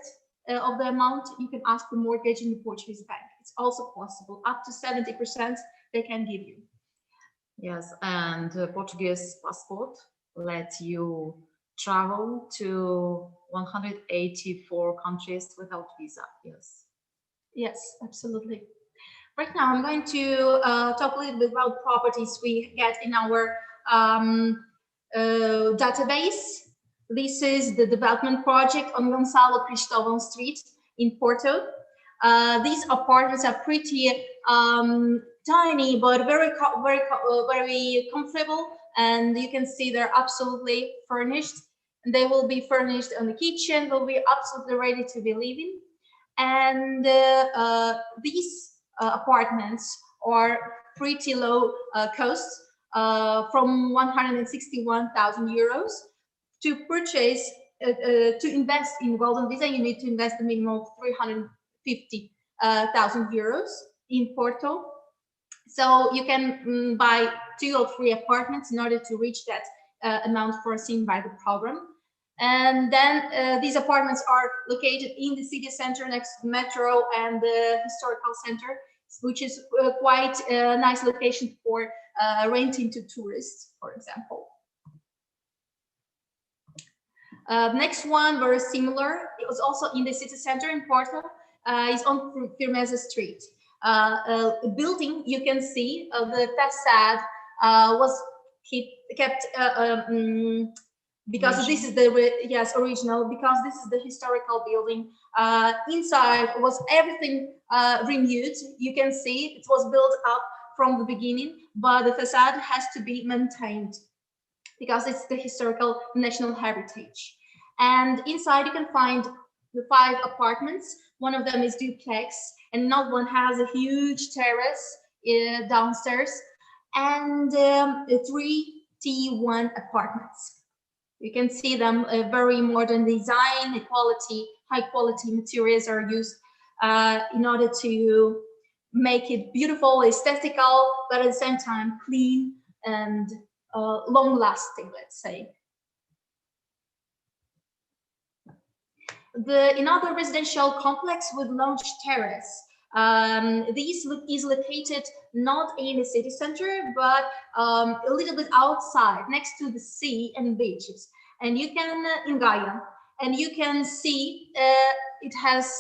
of the amount, you can ask for mortgage in the Portuguese bank. It's also possible, up to 70% they can give you. Yes, and Portuguese passport lets you travel to 184 countries without visa. Yes. Yes, absolutely. Right now, I'm going to talk a little bit about properties we get in our database. This is the development project on Gonçalo Cristóvão Street in Porto. These apartments are pretty tiny, but very comfortable, and you can see they're absolutely furnished. And they will be furnished on the kitchen, will be absolutely ready to be living. And these apartments are pretty low cost, from 161,000 euros. To purchase, to invest in Golden Visa, you need to invest a minimum of 350,000 euros in Porto. So you can buy 2 or 3 apartments in order to reach that amount foreseen by the program. And then these apartments are located in the city center next to the metro and the historical center, which is quite a nice location for renting to tourists, for example. Next one, very similar. It was also in the city center in Porto. Is on Firmeza Street. A building, you can see the facade was kept because this is the original, because this is the historical building. Inside was everything renewed. You can see it was built up from the beginning, but the facade has to be maintained because it's the historical national heritage. And inside you can find the 5 apartments. One of them is duplex, and another one has a huge terrace downstairs, and 3 T1 apartments. You can see them, a very modern design, high quality materials are used in order to make it beautiful, aesthetical, but at the same time clean and long lasting, let's say. Another residential complex with lounge terrace. This is located not in the city center, but a little bit outside, next to the sea and beaches. And you can, in Gaia, and you can see it has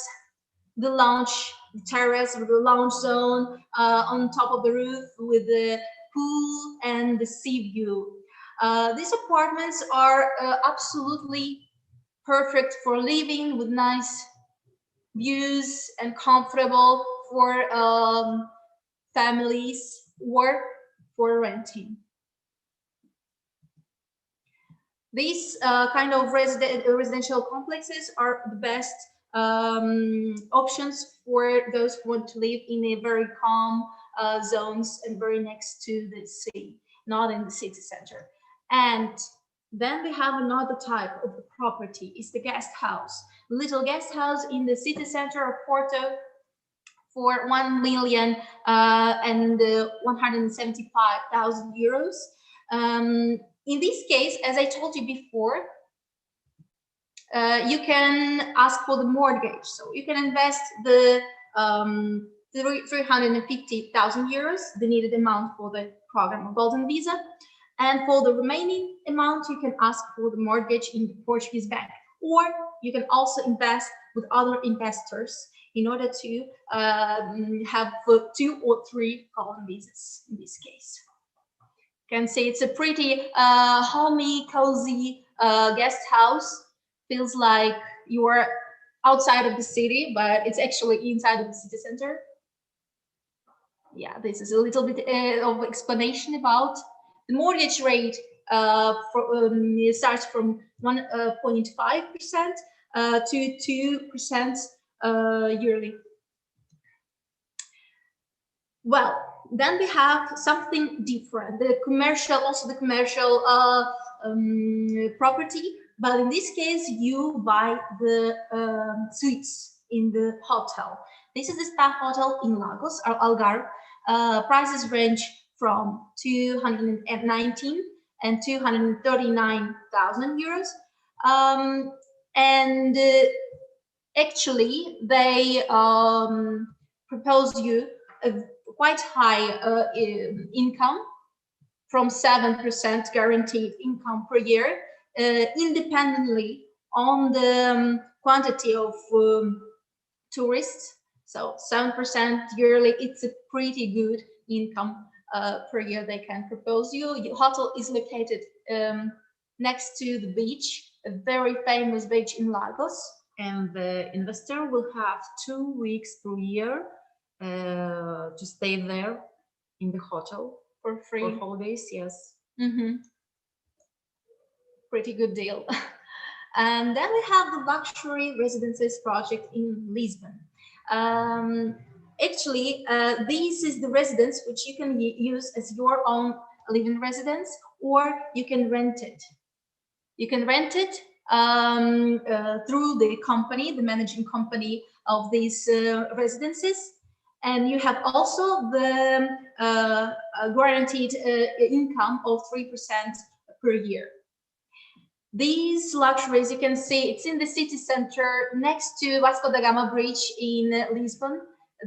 the lounge terrace with the lounge zone on top of the roof with the pool and the sea view. These apartments are absolutely perfect for living with nice views and comfortable for families or for renting. These kind of residential complexes are the best options for those who want to live in a very calm zones and very next to the sea, not in the city center. And then we have another type of the property, is the guest house. Little guest house in the city center of Porto for 1,175,000 euros. In this case, as I told you before, you can ask for the mortgage. So you can invest the 350,000 euros, the needed amount for the program of Golden Visa. And for the remaining amount, you can ask for the mortgage in the Portuguese bank. Or you can also invest with other investors in order to have 2 or 3 Golden Visas in this case. You can see it's a pretty homey, cozy guest house. Feels like you are outside of the city, but it's actually inside of the city center. Yeah, this is a little bit of explanation about the mortgage rate. Starts from 1.5% to 2% yearly. Well, then we have something different, the commercial property, but in this case you buy the suites in the hotel. This is the staff hotel in Lagos or Algarve. Prices range from 219 and 239,000 euros. Actually, they propose you a quite high income, from 7% guaranteed income per year, independently on the quantity of tourists. So 7% yearly, it's a pretty good income per year they can propose you. Your hotel is located next to the beach, a very famous beach in Lagos. And the investor will have 2 weeks per year to stay there in the hotel for free. For holidays, yes. Pretty good deal. And then we have the luxury residences project in Lisbon. Actually, this is the residence which you can use as your own living residence, or you can rent it. You can rent it through the company, the managing company of these residences. And you have also the guaranteed income of 3% per year. These luxuries, you can see, it's in the city center next to Vasco da Gama Bridge in Lisbon,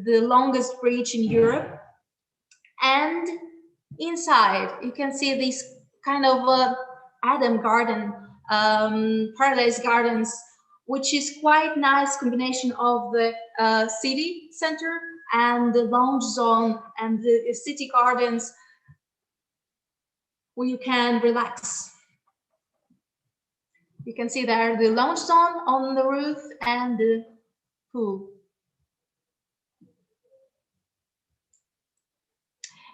the longest bridge in Europe. And inside, you can see this kind of Adam garden, paradise gardens, which is quite nice combination of the city center and the lounge zone and the city gardens where you can relax. You can see there the lounge zone on the roof and the pool.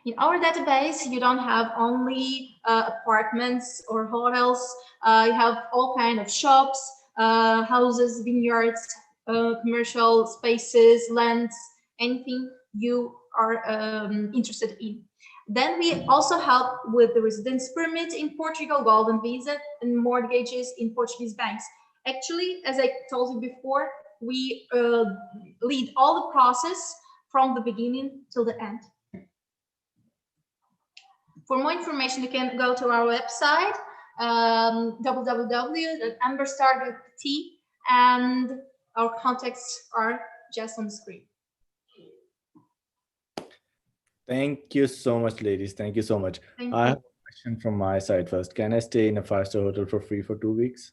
In our database, you don't have only apartments or hotels. You have all kinds of shops, houses, vineyards, commercial spaces, lands, anything you are interested in. Then we also help with the residence permit in Portugal, Golden Visa, and mortgages in Portuguese banks. Actually, as I told you before, we lead all the process from the beginning till the end. For more information, you can go to our website, www.amberstar.pt, and our contacts are just on the screen. Thank you so much, ladies. Thank you so much. I have a question from my side first. Can I stay in a 5-star hotel for free for 2 weeks?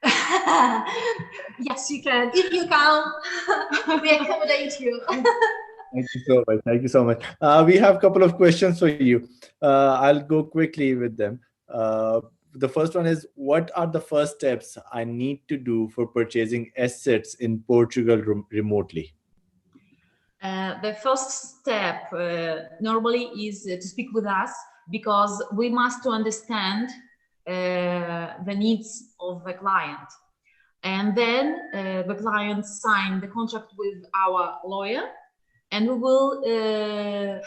Yes, you can. If you come, we accommodate you. Thank you so much. Thank you so much. We have a couple of questions for you. I'll go quickly with them. the first one is, what are the first steps I need to do for purchasing assets in Portugal remotely? The first step normally is to speak with us, because we must to understand the needs of the client. And then the client sign the contract with our lawyer, and we will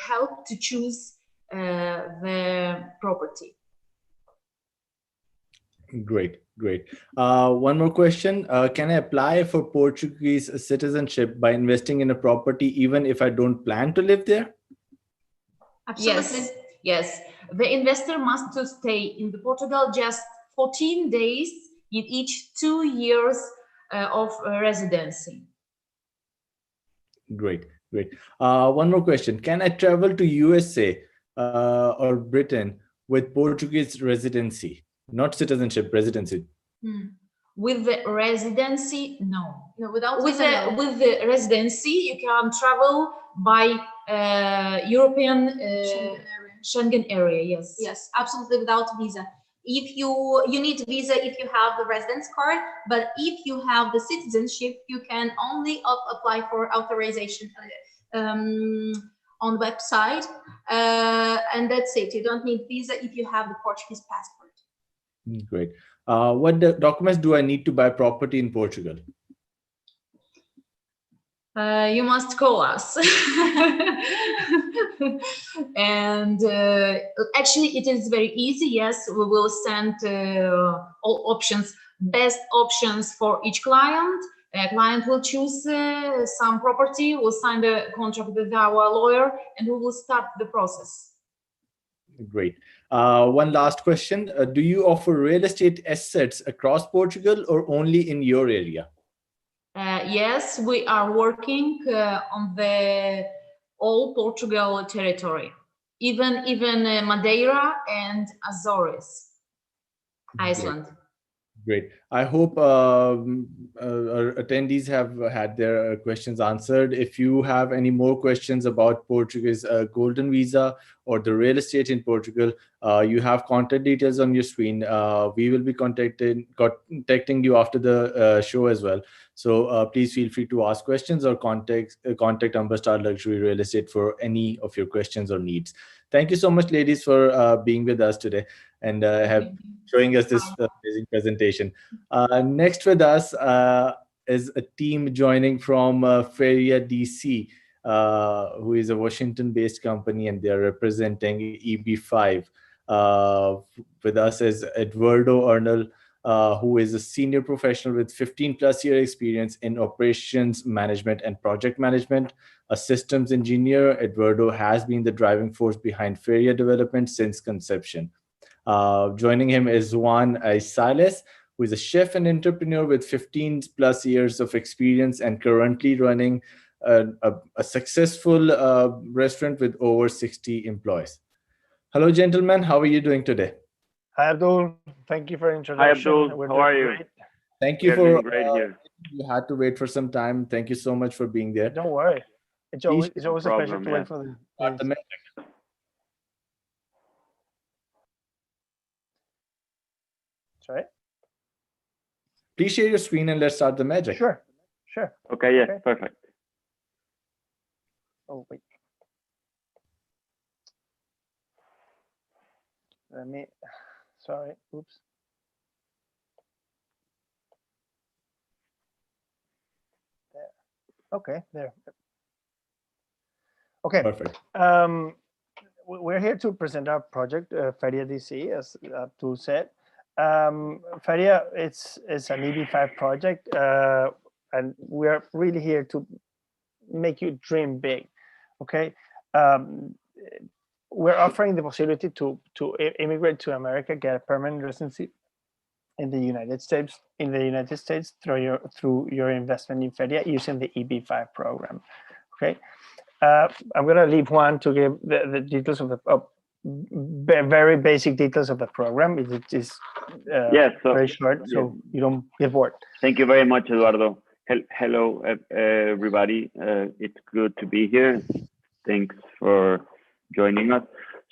help to choose the property. Great, great. One more question. Can I apply for Portuguese citizenship by investing in a property even if I don't plan to live there? Absolutely. Yes. The investor must to stay in the Portugal just 14 days in each 2 years of residency. Great, great. One more question. Can I travel to USA or Britain with Portuguese residency? Not citizenship, residency. With the residency, no. No, without With visa, no. with the residency, you can travel by European Schengen area. Yes. Yes, absolutely, without visa. If you need visa if you have the residence card, but if you have the citizenship, you can only apply for authorization on website, and that's it. You don't need visa if you have the Portuguese passport. Great. What documents do I need to buy property in Portugal? You must call us. And actually it is very easy. Yes, we will send all options, best options for each client. A client will choose some property, will sign the contract with our lawyer, and we will start the process. Great. One last question. Do you offer real estate assets across Portugal or only in your area? Yes, we are working on the all Portugal territory, even Madeira and Azores, Iceland. Great. I hope our attendees have had their questions answered. If you have any more questions about Portuguese golden visa or the real estate in Portugal, you have contact details on your screen. We will be contacting you after the show as well. So please feel free to ask questions or contact Amberstar Luxury Real Estate for any of your questions or needs. Thank you so much, ladies, for being with us today and showing us this amazing presentation. Next with us is a team joining from Feria DC, who is a Washington-based company, and they're representing EB5. With us is Eduardo Arnal, who is a senior professional with 15+ year experience in operations management and project management. A systems engineer, Eduardo has been the driving force behind Feria development since conception. Joining him is Juan Siles, who is a chef and entrepreneur with 15+ years of experience and currently running a successful restaurant with over 60 employees. Hello, gentlemen. How are you doing today? Hi, Abdul. Thank you for the introduction. Hi, Abdul. How are you? Great. Thank you We're for doing great here. you had to wait for some time. Thank you so much for being there. Don't worry. It's always a pleasure problem, to yeah. wait for Start the the. magic. Sorry. Please share your screen and let's start the magic. Sure. Sure. Okay, yeah, Okay. perfect. Oh wait. Let me. Sorry. Oops. There. Okay. There. Okay. Perfect. We're here to present our project, Feria DC, as Abdul said. Feria, it's an EB5 project, and we're really here to make you dream big. Okay. We're offering the possibility to immigrate to America, get a permanent residency in the United States, through your investment in Feria using the EB5 program. Okay. I'm going to leave Juan to give the details of the very basic details of the program. It is very short, so you don't get bored. Thank you very much, Eduardo. Hello, everybody. It's good to be here. Thanks for joining us.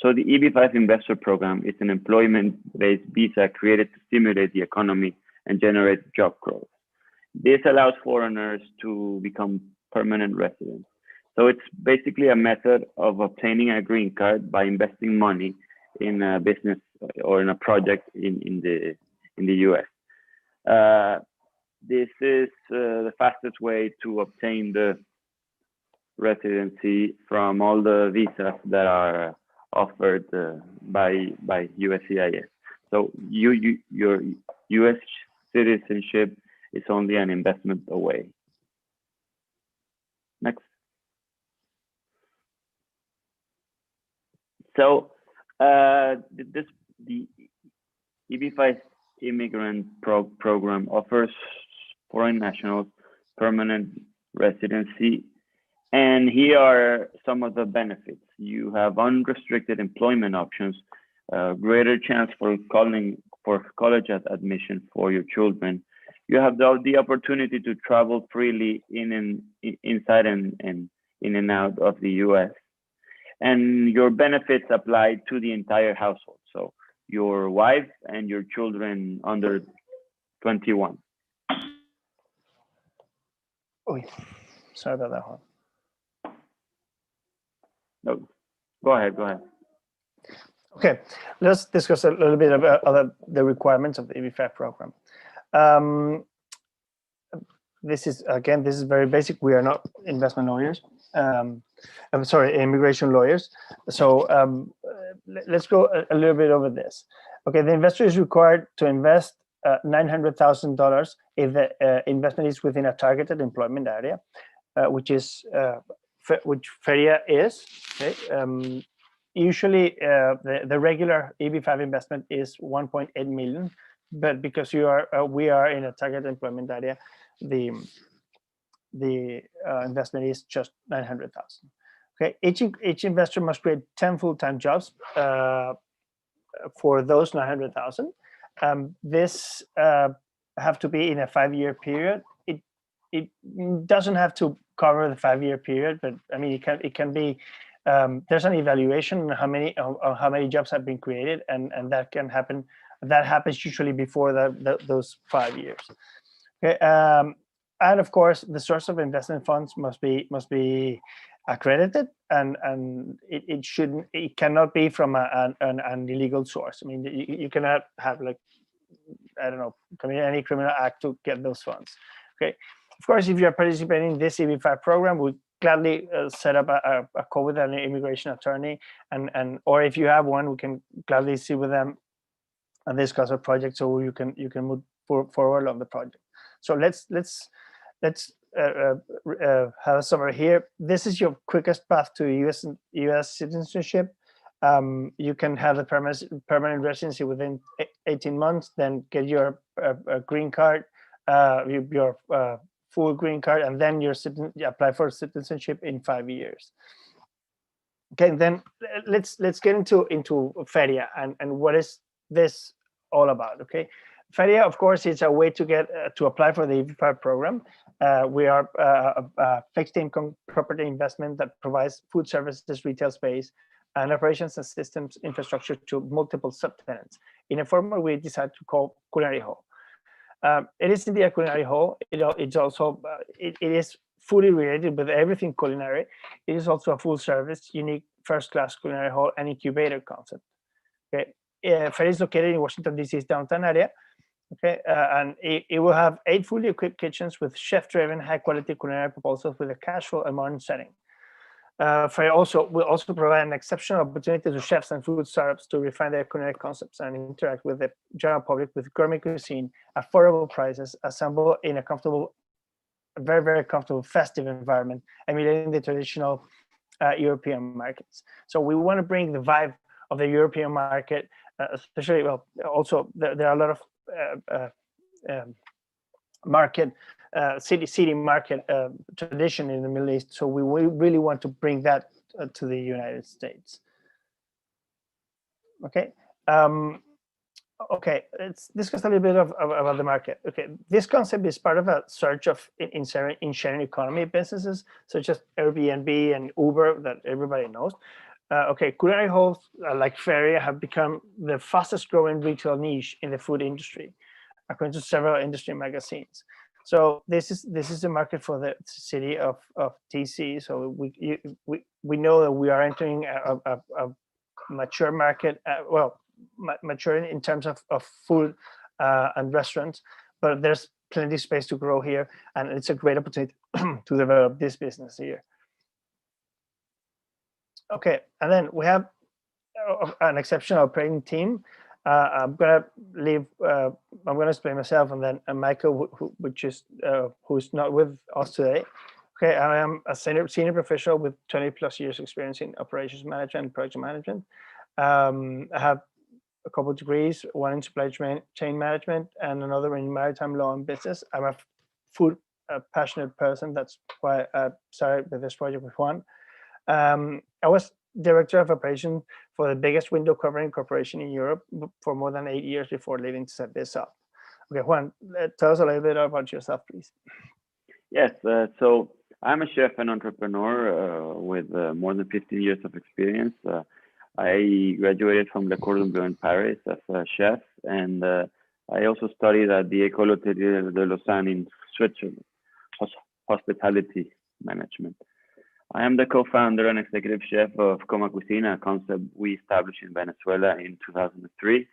So the EB5 investor program is an employment-based visa created to stimulate the economy and generate job growth. This allows foreigners to become permanent residents. So it's basically a method of obtaining a green card by investing money in a business or in a project in the US. This is the fastest way to obtain the residency from all the visas that are offered by USCIS. So your US citizenship is only an investment away. Next. So the EB5 immigrant program offers foreign nationals permanent residency. And here are some of the benefits. You have unrestricted employment options, greater chance for college admission for your children. You have the opportunity to travel freely inside and in and out of the US. And your benefits apply to the entire household. So your wife and your children under 21. Oh, sorry about that one. No, go ahead. Okay, let's discuss a little bit about the requirements of the EB5 program. This is very basic. We are not investment lawyers. I'm sorry, immigration lawyers. So let's go a little bit over this. Okay, the investor is required to invest $900,000 if the investment is within a targeted employment area, which Feria is. Okay. Usually, the regular EB5 investment is 1.8 million, but because we are in a target employment area, the investment is just 900,000. Okay, each investor must create 10 full-time jobs for those 900,000. This have to be in a 5-year period. It doesn't have to cover the 5-year period, but I mean it can be. There's an evaluation on how many jobs have been created, and that can happen. That happens usually before those 5 years. Okay, and of course the source of investment funds must be accredited, and it cannot be from an illegal source. I mean, you cannot have, like, I don't know, commit any criminal act to get those funds. Okay, of course, if you are participating in this EB5 program, we gladly set up a call with an immigration attorney, or if you have one, we can gladly sit with them and discuss a project so you can move forward on the project. So let's have a summary here. This is your quickest path to US citizenship. You can have the permanent residency within 18 months, then get your green card, your full green card, and then apply for citizenship in 5 years. Okay, then let's get into Feria and what is this all about. Okay, Feria, of course, is a way to get to apply for the EB5 program. We are a fixed income property investment that provides food services, retail space, and operations and systems infrastructure to multiple subtenants in a format we decided to call Culinary Hall. It is in the culinary hall. It's also it is fully related with everything culinary. It is also a full service, unique, first-class culinary hall and incubator concept. Okay, Feria is located in Washington D.C.'s downtown area. Okay, and it will have 8 fully equipped kitchens with chef-driven, high-quality culinary proposals with a casual and modern setting. Feria will also provide an exceptional opportunity to chefs and food startups to refine their culinary concepts and interact with the general public with gourmet cuisine, affordable prices, assembled in a comfortable, very, very comfortable, festive environment, emulating the traditional European markets. So we want to bring the vibe of the European market, especially, well, also there are a lot of market city market tradition in the Middle East, so we really want to bring that to the United States. Okay, okay, let's discuss a little bit about the market. Okay, this concept is part of a surge in sharing economy businesses such as Airbnb and Uber that everybody knows. Okay, culinary halls like Feria have become the fastest growing retail niche in the food industry, according to several industry magazines. So this is the market for the city of DC. So we know that we are entering a mature market, mature in terms of food and restaurants, but there's plenty of space to grow here, and it's a great opportunity to develop this business here. Okay, and then we have an exceptional operating team. I'm gonna explain myself, and then Michael, who's not with us today. Okay, I am a senior professional with 20+ years experience in operations management and project management. I have a couple of degrees, one in supply chain management and another in maritime law and business. I'm a food passionate person. That's why I started with this project with Juan. I was director of operation for the biggest window covering corporation in Europe for more than 8 years before leaving to set this up. Okay, Juan, tell us a little bit about yourself, please. Yes, so I'm a chef and entrepreneur with more than 15 years of experience. I graduated from the Cordon Bleu in Paris as a chef, and I also studied at the École Hôtelière de Lausanne in Switzerland, hospitality management. I am the co-founder and executive chef of Coma Cucina, a concept we established in Venezuela in 2003.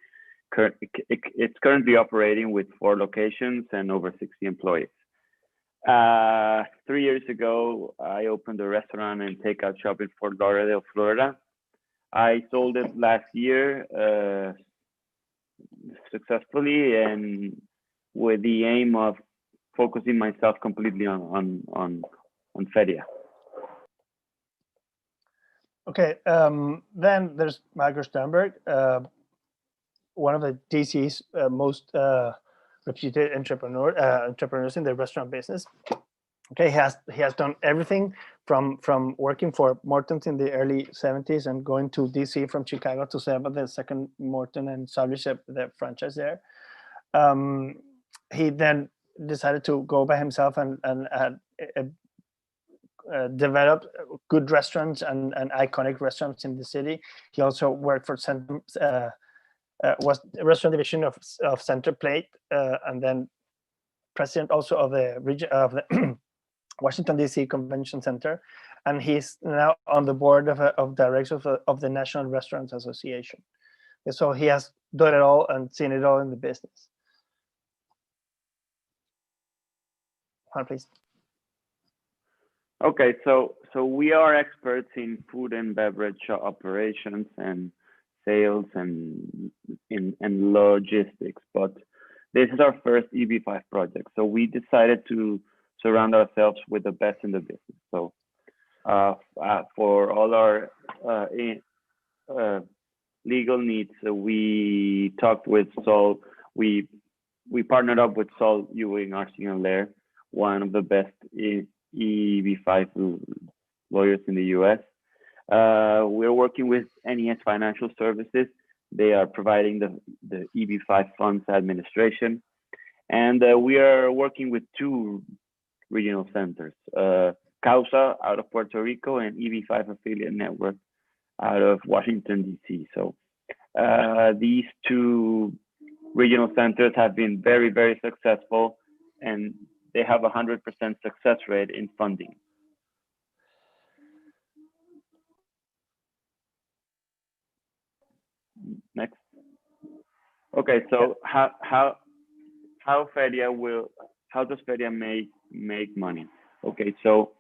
It's currently operating with 4 locations and over 60 employees. 3 years ago, I opened a restaurant and takeout shop in Fort Lauderdale, Florida. I sold it last year successfully, and with the aim of focusing myself completely on Feria. Okay, then there's Michael Sternberg, one of the DC's most reputed entrepreneurs in the restaurant business. Okay, he has done everything from working for Morton's in the early 70s and going to DC from Chicago to set up the second Morton and establish the franchise there. He then decided to go by himself and developed good restaurants and iconic restaurants in the city. He also worked for was the restaurant division of Center Plate, and then president also of the region of the Washington DC Convention Center, and he's now on the board of directors of the National Restaurants Association. And so he has done it all and seen it all in the business. Juan, please. Okay, so we are experts in food and beverage operations and sales and logistics, but this is our first EB5 project. So we decided to surround ourselves with the best in the business. So for all our legal needs, we talked with Sol. We partnered up with Sol Ewing, Arcing & Lair, one of the best EB5 lawyers in the US. We're working with NES Financial Services. They are providing the EB5 funds administration. And we are working with 2 regional centers, Causa out of Puerto Rico and EB5 affiliate network out of Washington, DC. So these 2 regional centers have been very, very successful, and they have 100% success rate in funding. Next. Okay, so how does Feria make money? Okay, so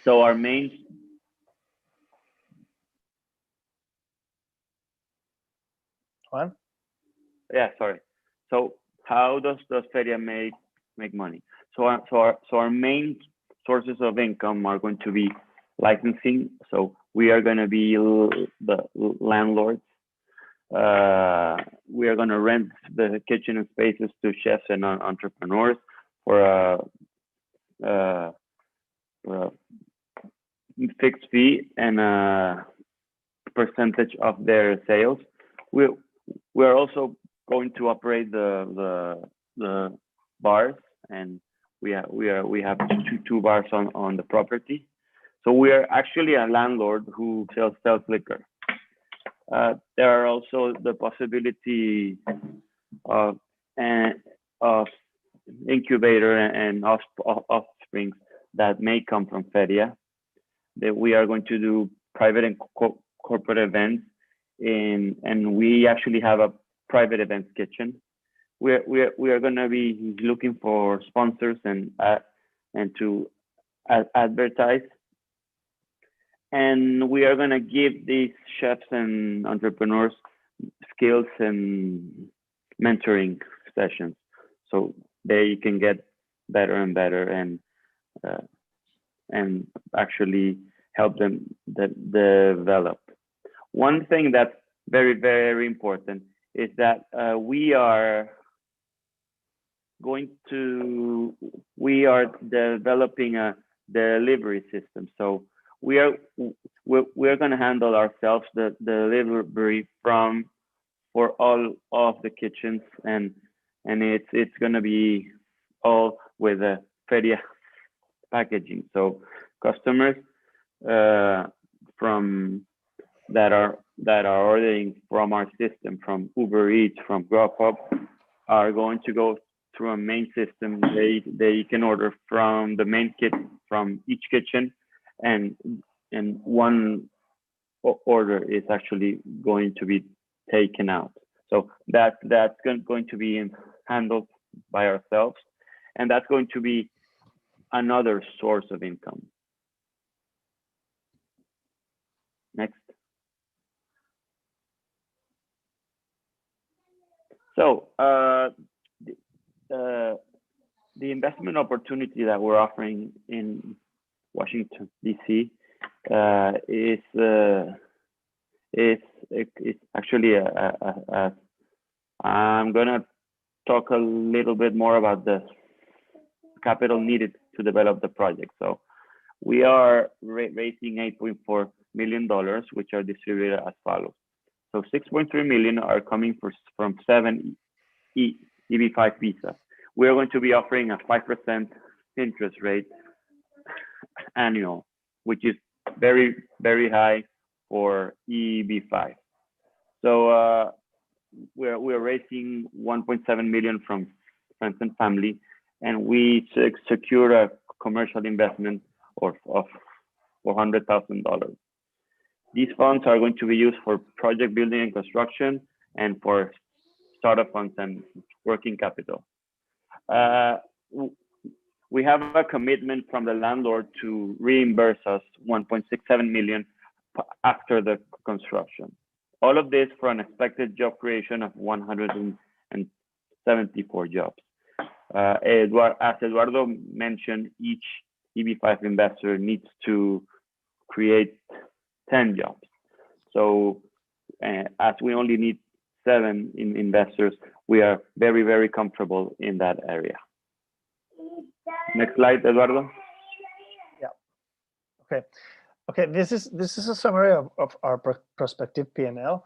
our main Juan? Yeah, sorry. So how does Feria make money? So our main sources of income are going to be licensing. So we are going to be the landlords. We are going to rent the kitchen and spaces to chefs and entrepreneurs for a fixed fee and a percentage of their sales. We're also going to operate the bars, and we have two bars on the property. So we are actually a landlord who sells liquor. There are also the possibility of incubator and offsprings that may come from Feria. That we are going to do private and corporate events and we actually have a private events kitchen. We are going to be looking for sponsors and to advertise. And we are going to give these chefs and entrepreneurs skills and mentoring sessions so they can get better and better and actually help them develop. One thing that's very, very important is that we are developing a delivery system. So we're going to handle ourselves the delivery for all of the kitchens, and it's going to be all with a Feria packaging. So customers from that are ordering from our system, from Uber Eats, from Grubhub, are going to go through a main system. They can order from the main kit from each kitchen, and one order is actually going to be taken out. So that's going to be handled by ourselves, and that's going to be another source of income. Next. So the investment opportunity that we're offering in Washington, D.C. is actually I'm gonna talk a little bit more about the capital needed to develop the project. So we are raising $8.4 million, which are distributed as follows. So 6.3 million are coming from 7 EB5 visas. We are going to be offering a 5% interest rate annual, which is very, very high for EB5. So we're raising 1.7 million from friends and family, and we secure a commercial investment of $400,000. These funds are going to be used for project building and construction and for startup funds and working capital. We have a commitment from the landlord to reimburse us 1.67 million after the construction. All of this for an expected job creation of 174 jobs. As Eduardo mentioned, each EB5 investor needs to create 10 jobs. So as we only need 7 investors, we are very, very comfortable in that area. Next slide, Eduardo. Yeah. Okay. This is a summary of our prospective P&L.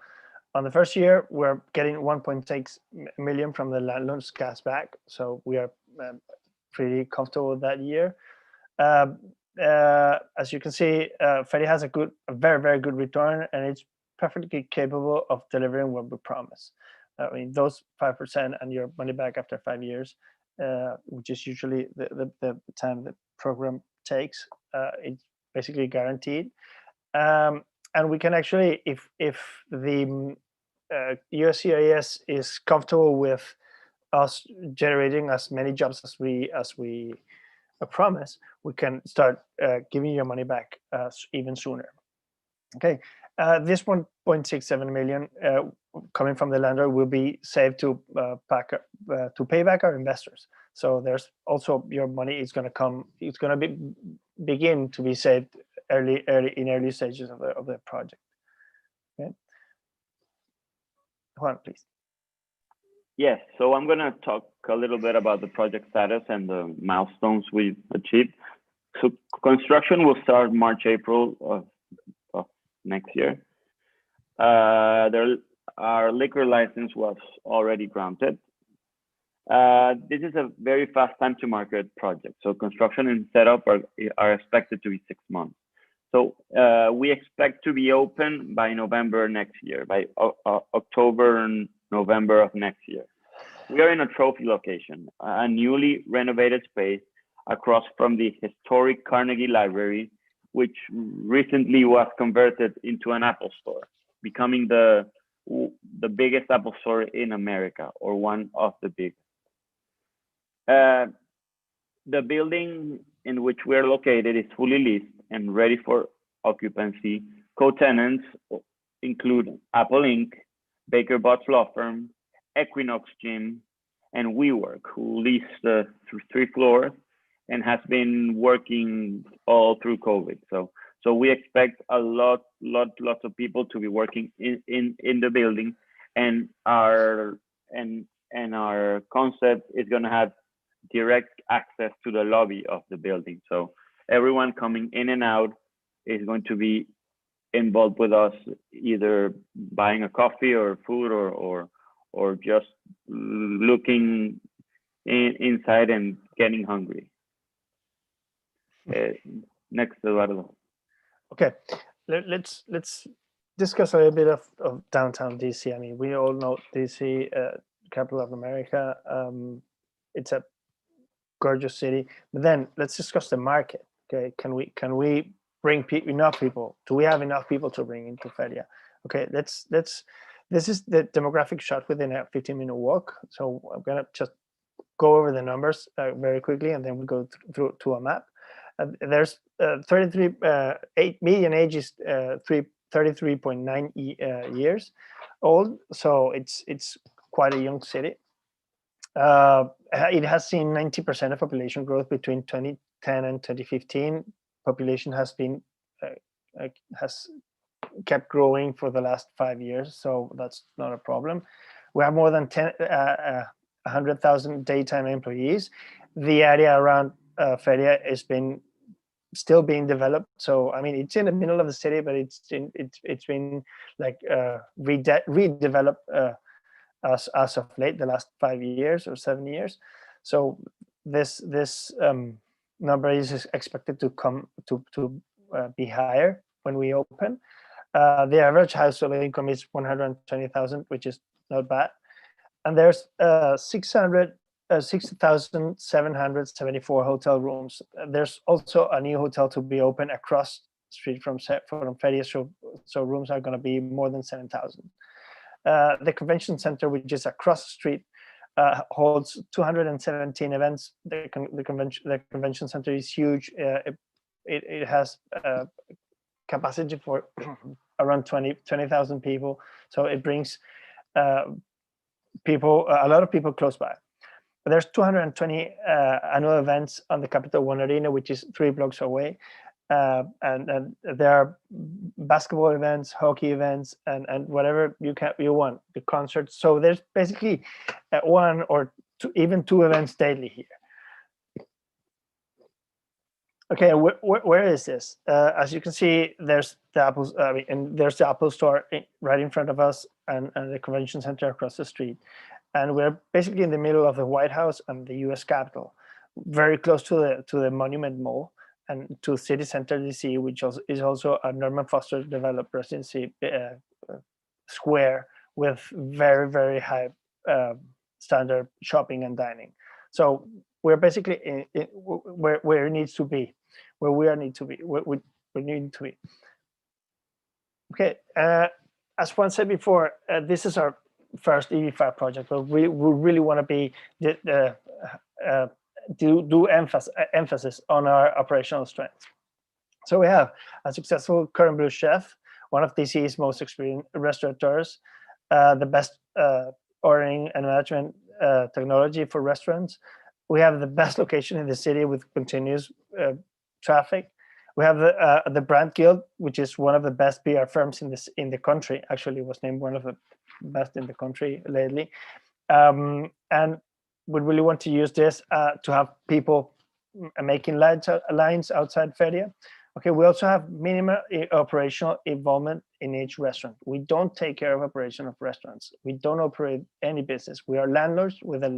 On the first year, we're getting 1.6 million from the landlord's cash back, so we are pretty comfortable with that year. As you can see, Feria has a very, very good return, and it's perfectly capable of delivering what we promise. I mean, those 5% and your money back after 5 years, which is usually the time the program takes, it's basically guaranteed. And we can actually, if the USCIS is comfortable with us generating as many jobs as we promise, we can start giving your money back even sooner. Okay, this 1.67 million coming from the lender will be saved to pay back our investors. So there's also your money is going to come. It's going to begin to be saved early stages of the project. Okay, Juan, please. Yes, so I'm going to talk a little bit about the project status and the milestones we've achieved. So construction will start March, April of next year. Our liquor license was already granted. This is a very fast time to market project. So construction and setup are expected to be 6 months. So we expect to be open by November next year, by October and November of next year. We are in a trophy location, a newly renovated space across from the historic Carnegie Library, which recently was converted into an Apple store, becoming the biggest Apple store in America, or one of the biggest. The building in which we're located is fully leased and ready for occupancy. Co-tenants include Apple Inc., Baker Botts Law Firm, Equinox Gym, and WeWork, who lease the 3 floors and has been working all through COVID. So we expect lots of people to be working in the building, and our concept is going to have direct access to the lobby of the building. So everyone coming in and out is going to be involved with us, either buying a coffee or food or just looking inside and getting hungry. Next, Eduardo. Okay, let's discuss a little bit of downtown DC. I mean, we all know DC, capital of America. It's a gorgeous city. But then let's discuss the market. Okay, can we bring enough people? Do we have enough people to bring into Feria? Okay, let's. This is the demographic shot within a 15-minute walk. So I'm gonna just go over the numbers very quickly, and then we go through to a map. There's 8 median age is 33.9 years old, so it's quite a young city. It has seen 90% of population growth between 2010 and 2015. Population has been has kept growing for the last 5 years, so that's not a problem. We have more than 100,000 daytime employees. The area around Feria has been still being developed. So I mean, it's in the middle of the city, but it's been like redeveloped as of late, the last 5 years or 7 years. So this number is expected to come to be higher when we open. The average household income is 120,000, which is not bad. And there's 6,774 hotel rooms. There's also a new hotel to be open across the street from Feria, so rooms are going to be more than 7,000. The convention center, which is across the street, holds 217 events. The convention center is huge. It has capacity for around 20,000 people. So it brings a lot of people close by. But there's 220 annual events on the Capital One Arena, which is 3 blocks away. And there are basketball events, hockey events, and whatever you want, the concerts. So there's basically 1 or even 2 events daily here. Okay, where is this? As you can see, there's the Apple Store right in front of us, and the convention center across the street. And we're basically in the middle of the White House and the U.S. Capitol, very close to the Monument Mall and to City Center DC, which is also a Norman Foster developed residency square with very, very high standard shopping and dining. So we're basically where it needs to be, where we need to be. Okay, as Juan said before, this is our first EV5 project, but we really want to be do emphasis on our operational strengths. So we have a successful Cordon Bleu chef, one of DC's most experienced restaurateurs, the best ordering and management technology for restaurants. We have the best location in the city with continuous traffic. We have the Brand Guild, which is one of the best PR firms in the country. Actually, was named one of the best in the country lately. And we really want to use this to have people making lines outside Feria. Okay, we also have minimal operational involvement in each restaurant. We don't take care of operation of restaurants. We don't operate any business. We are landlords with a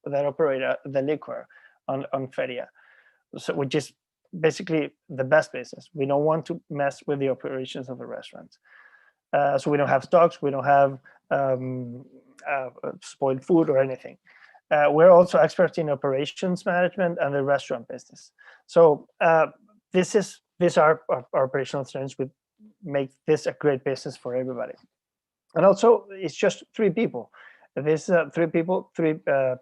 that operate the liquor on Feria, so which is basically the best business. We don't want to mess with the operations of the restaurants. So we don't have stocks, we don't have spoiled food or anything. We're also experts in operations management and the restaurant business. So these are our operational strengths, which make this a great business for everybody. And also, it's just 3 people. This is a 3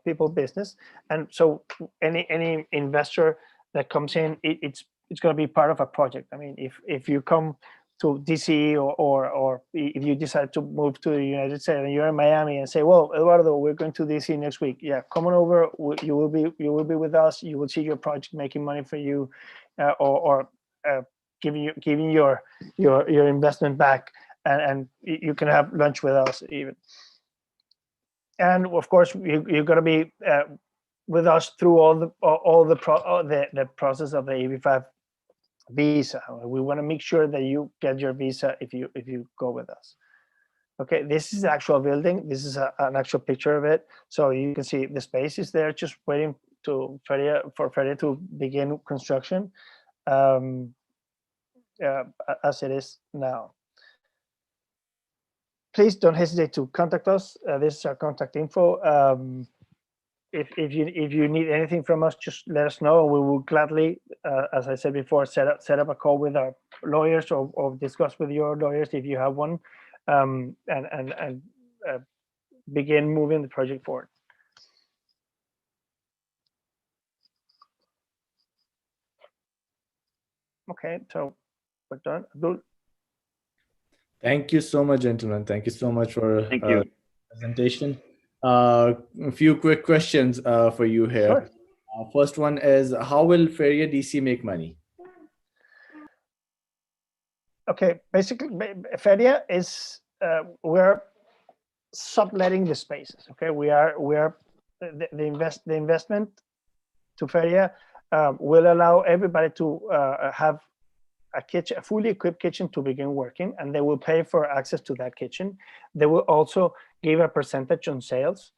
people business, and so any investor that comes in, it's going to be part of a project. I mean, if you come to DC or if you decide to move to the United States and you're in Miami and say, well, Eduardo, we're going to DC next week. Yeah, come on over. You will be with us. You will see your project making money for you, or giving your investment back, and you can have lunch with us even. And of course, you're going to be with us through all the process of the AB5 visa. We want to make sure that you get your visa if you go with us. Okay, this is the actual building. This is an actual picture of it. So you can see the space is there, just waiting for Feria to begin construction, as it is now. Please don't hesitate to contact us. This is our contact info. If you need anything from us, just let us know, and we will gladly, as I said before, set up a call with our lawyers, or discuss with your lawyers if you have one, and begin moving the project forward. Okay, so we're done. Abdul. Thank you so much, gentlemen. Thank you so much for the presentation. A few quick questions for you here. Sure. First one is, how will Feria DC make money? Okay, basically, Feria is we're subletting the spaces. Okay, we are the investment to Feria will allow everybody to have a kitchen, a fully equipped kitchen to begin working, and they will pay for access to that kitchen. They will also give a percentage on sales,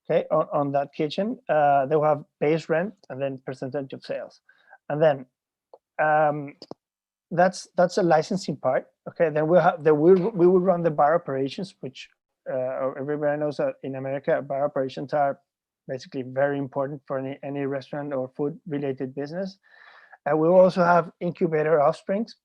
okay, on that kitchen. They will have base rent and then percentage of sales, and then that's a licensing part. Okay, then we will run the bar operations, which everybody knows that in America, bar operations are basically very important for any restaurant or food related business. And we will also have incubator offsprings.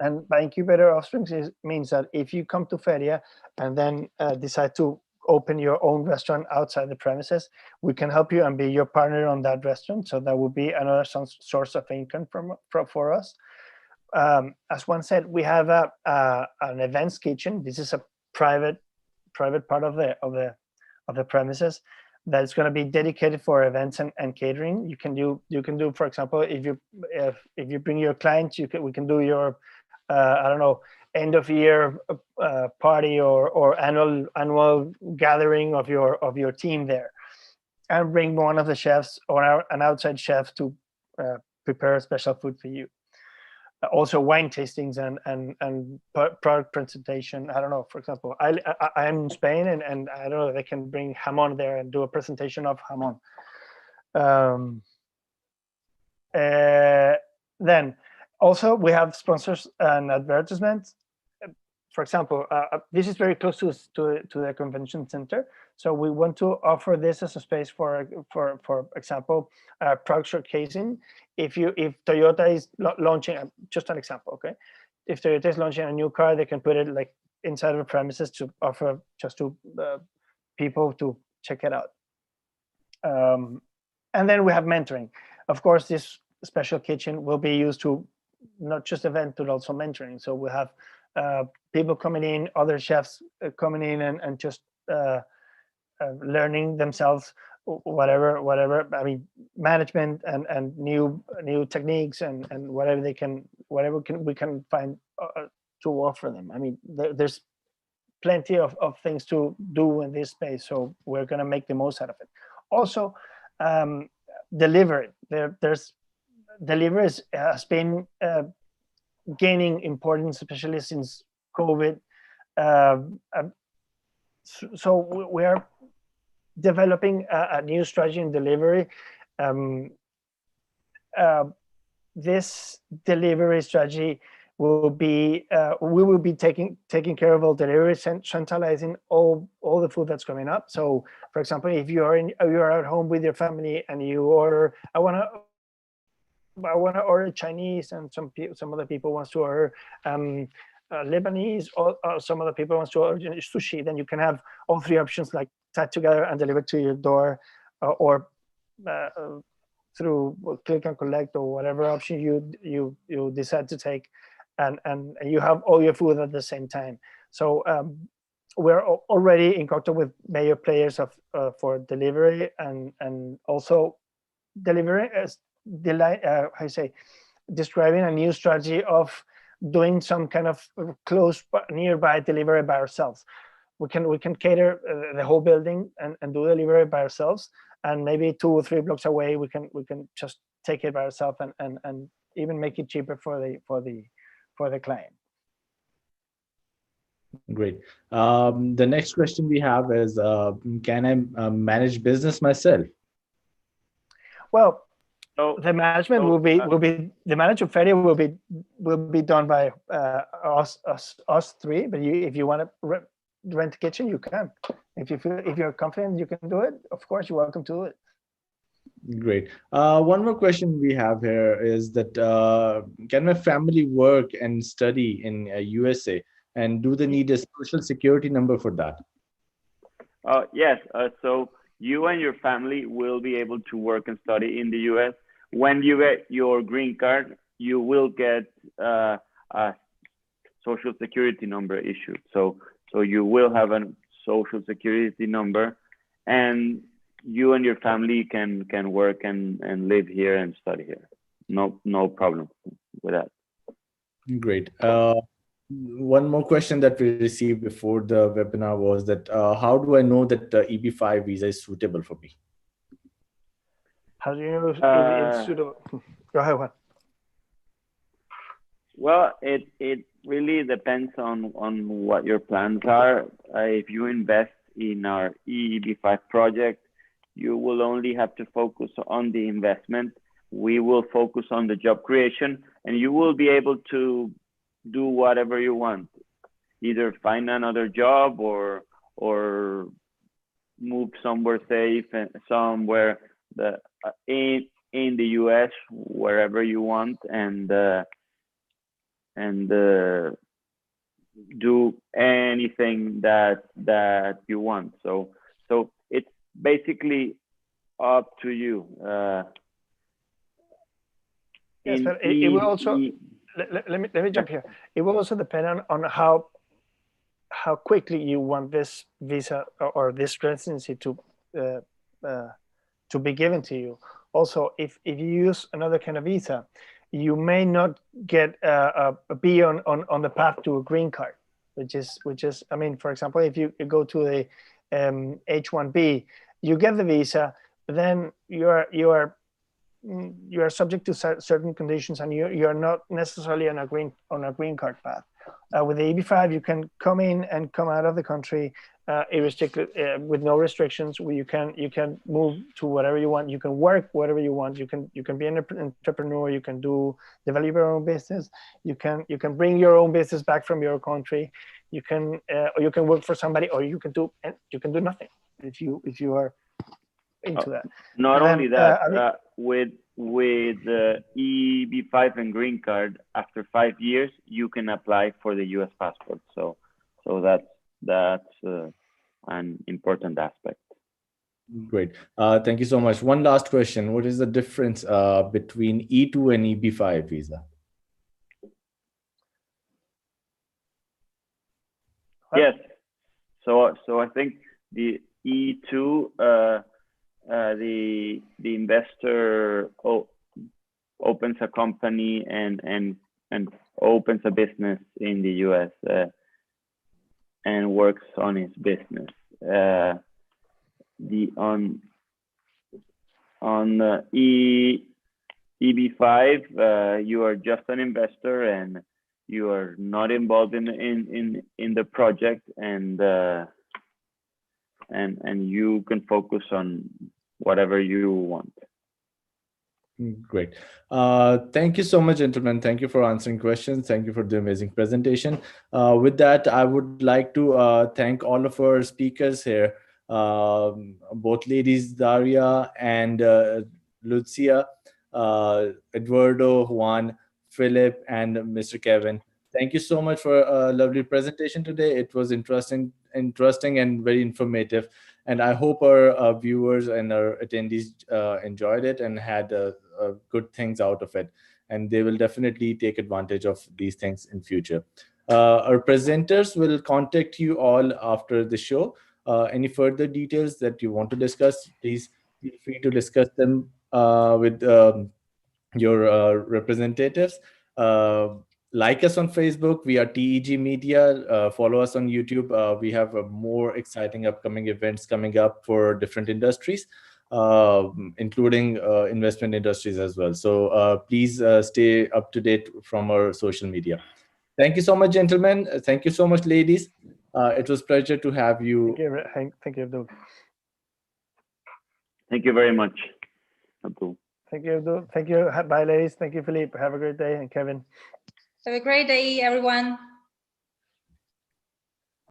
And by incubator offsprings means that if you come to Feria and then decide to open your own restaurant outside the premises, we can help you and be your partner on that restaurant. So that will be another source of income for us. As one said, we have an events kitchen. This is a private part of the premises that is going to be dedicated for events and catering. You can do, for example, if you bring your clients, we can do your I don't know, end of year party or annual gathering of your team there, and bring one of the chefs or an outside chef to prepare special food for you. Also wine tastings and product presentation. I don't know, for example, I'm in Spain and I don't know, they can bring jamon there and do a presentation of jamon. Then also we have sponsors and advertisements. For example, this is very close to the convention center, so we want to offer this as a space for example, product showcasing. If Toyota is launching, just an example, okay? If Toyota is launching a new car, they can put it like inside of the premises to offer just to people to check it out. And then we have mentoring. Of course, this special kitchen will be used to not just event, but also mentoring. So we have people coming in, other chefs coming in and just learning themselves whatever. I mean, management and new techniques and whatever we can find to offer them. I mean, there's plenty of things to do in this space, so we're going to make the most out of it. Also, delivery. There's delivery has been gaining importance, especially since COVID. So we are developing a new strategy in delivery. this delivery strategy will be, we will be taking care of all delivery, centralizing all the food that's coming up. So, for example, if you are at home with your family and you order, I want to order Chinese, and some other people wants to order Lebanese, or some other people wants to order sushi, then you can have all three options like tied together and delivered to your door, or through click and collect, or whatever option you decide to take, and you have all your food at the same time. So we're already in contact with major players for delivery, and also delivering describing a new strategy of doing some kind of close nearby delivery by ourselves. We can cater the whole building and do delivery by ourselves, and maybe 2 or 3 blocks away we can just take it by ourselves, and even make it cheaper for the client. Great. The next question we have is, can I manage business myself? Well, the management will be the management feria will be done by us three. But if you want to rent a kitchen, you can. If you're confident you can do it, of course you're welcome to it. Great. One more question we have here is that can my family work and study in USA, and do they need a social security number for that? Yes. So you and your family will be able to work and study in the US. When you get your green card, you will get a social security number issued. So you will have a social security number, and you and your family can work and live here and study here. No problem with that. Great. One more question that we received before the webinar was that how do I know that the EB5 visa is suitable for me? How do you know if it's suitable? Go ahead, Juan. Well, it really depends on what your plans are. If you invest in our EB5 project, you will only have to focus on the investment. We will focus on the job creation, and you will be able to do whatever you want, either find another job or move somewhere safe and somewhere in the US, wherever you want, and do anything that you want. So it's basically up to you. Yes, but it will also. Let me jump here. It will also depend on how quickly you want this visa or this residency to be given to you. Also, if you use another kind of visa, you may not get be on the path to a green card, which is I mean, for example, if you go to the H-1B, you get the visa, but then you are subject to certain conditions, and you are not necessarily on a green card path. With the EB5, you can come in and come out of the country with no restrictions. You can move to whatever you want. You can work whatever you want. You can be an entrepreneur. You can develop your own business. You can bring your own business back from your country. You can work for somebody, or you can do nothing if you are into that. Not only that, with the EB5 and green card, after 5 years, you can apply for the US passport. So that's an important aspect. Great. Thank you so much. One last question. What is the difference between E2 and EB5 visa? Yes. So I think the E2, the investor opens a company and opens a business in the US and works on his business. On EB5, you are just an investor and you are not involved in the project, and you can focus on whatever you want. Great. Thank you so much, gentlemen. Thank you for answering questions. Thank you for the amazing presentation. With that, I would like to thank all of our speakers here, both ladies, Daria and Lucia, Eduardo, Juan, Philip, and Mr. Kevin. Thank you so much for a lovely presentation today. It was interesting and very informative. And I hope our viewers and our attendees enjoyed it and had good things out of it. And they will definitely take advantage of these things in future. Our presenters will contact you all after the show. Any further details that you want to discuss, please feel free to discuss them with your representatives. Like us on Facebook, we are TEG Media. Follow us on YouTube. We have more exciting upcoming events coming up for different industries, including investment industries as well. So please stay up to date from our social media. Thank you so much, gentlemen. Thank you so much, ladies. It was a pleasure to have you. Thank you, Abdul. Thank you very much, Abdul. Thank you, Abdul. Thank you. Bye, ladies. Thank you, Philippe. Have a great day. And Kevin. Have a great day, everyone.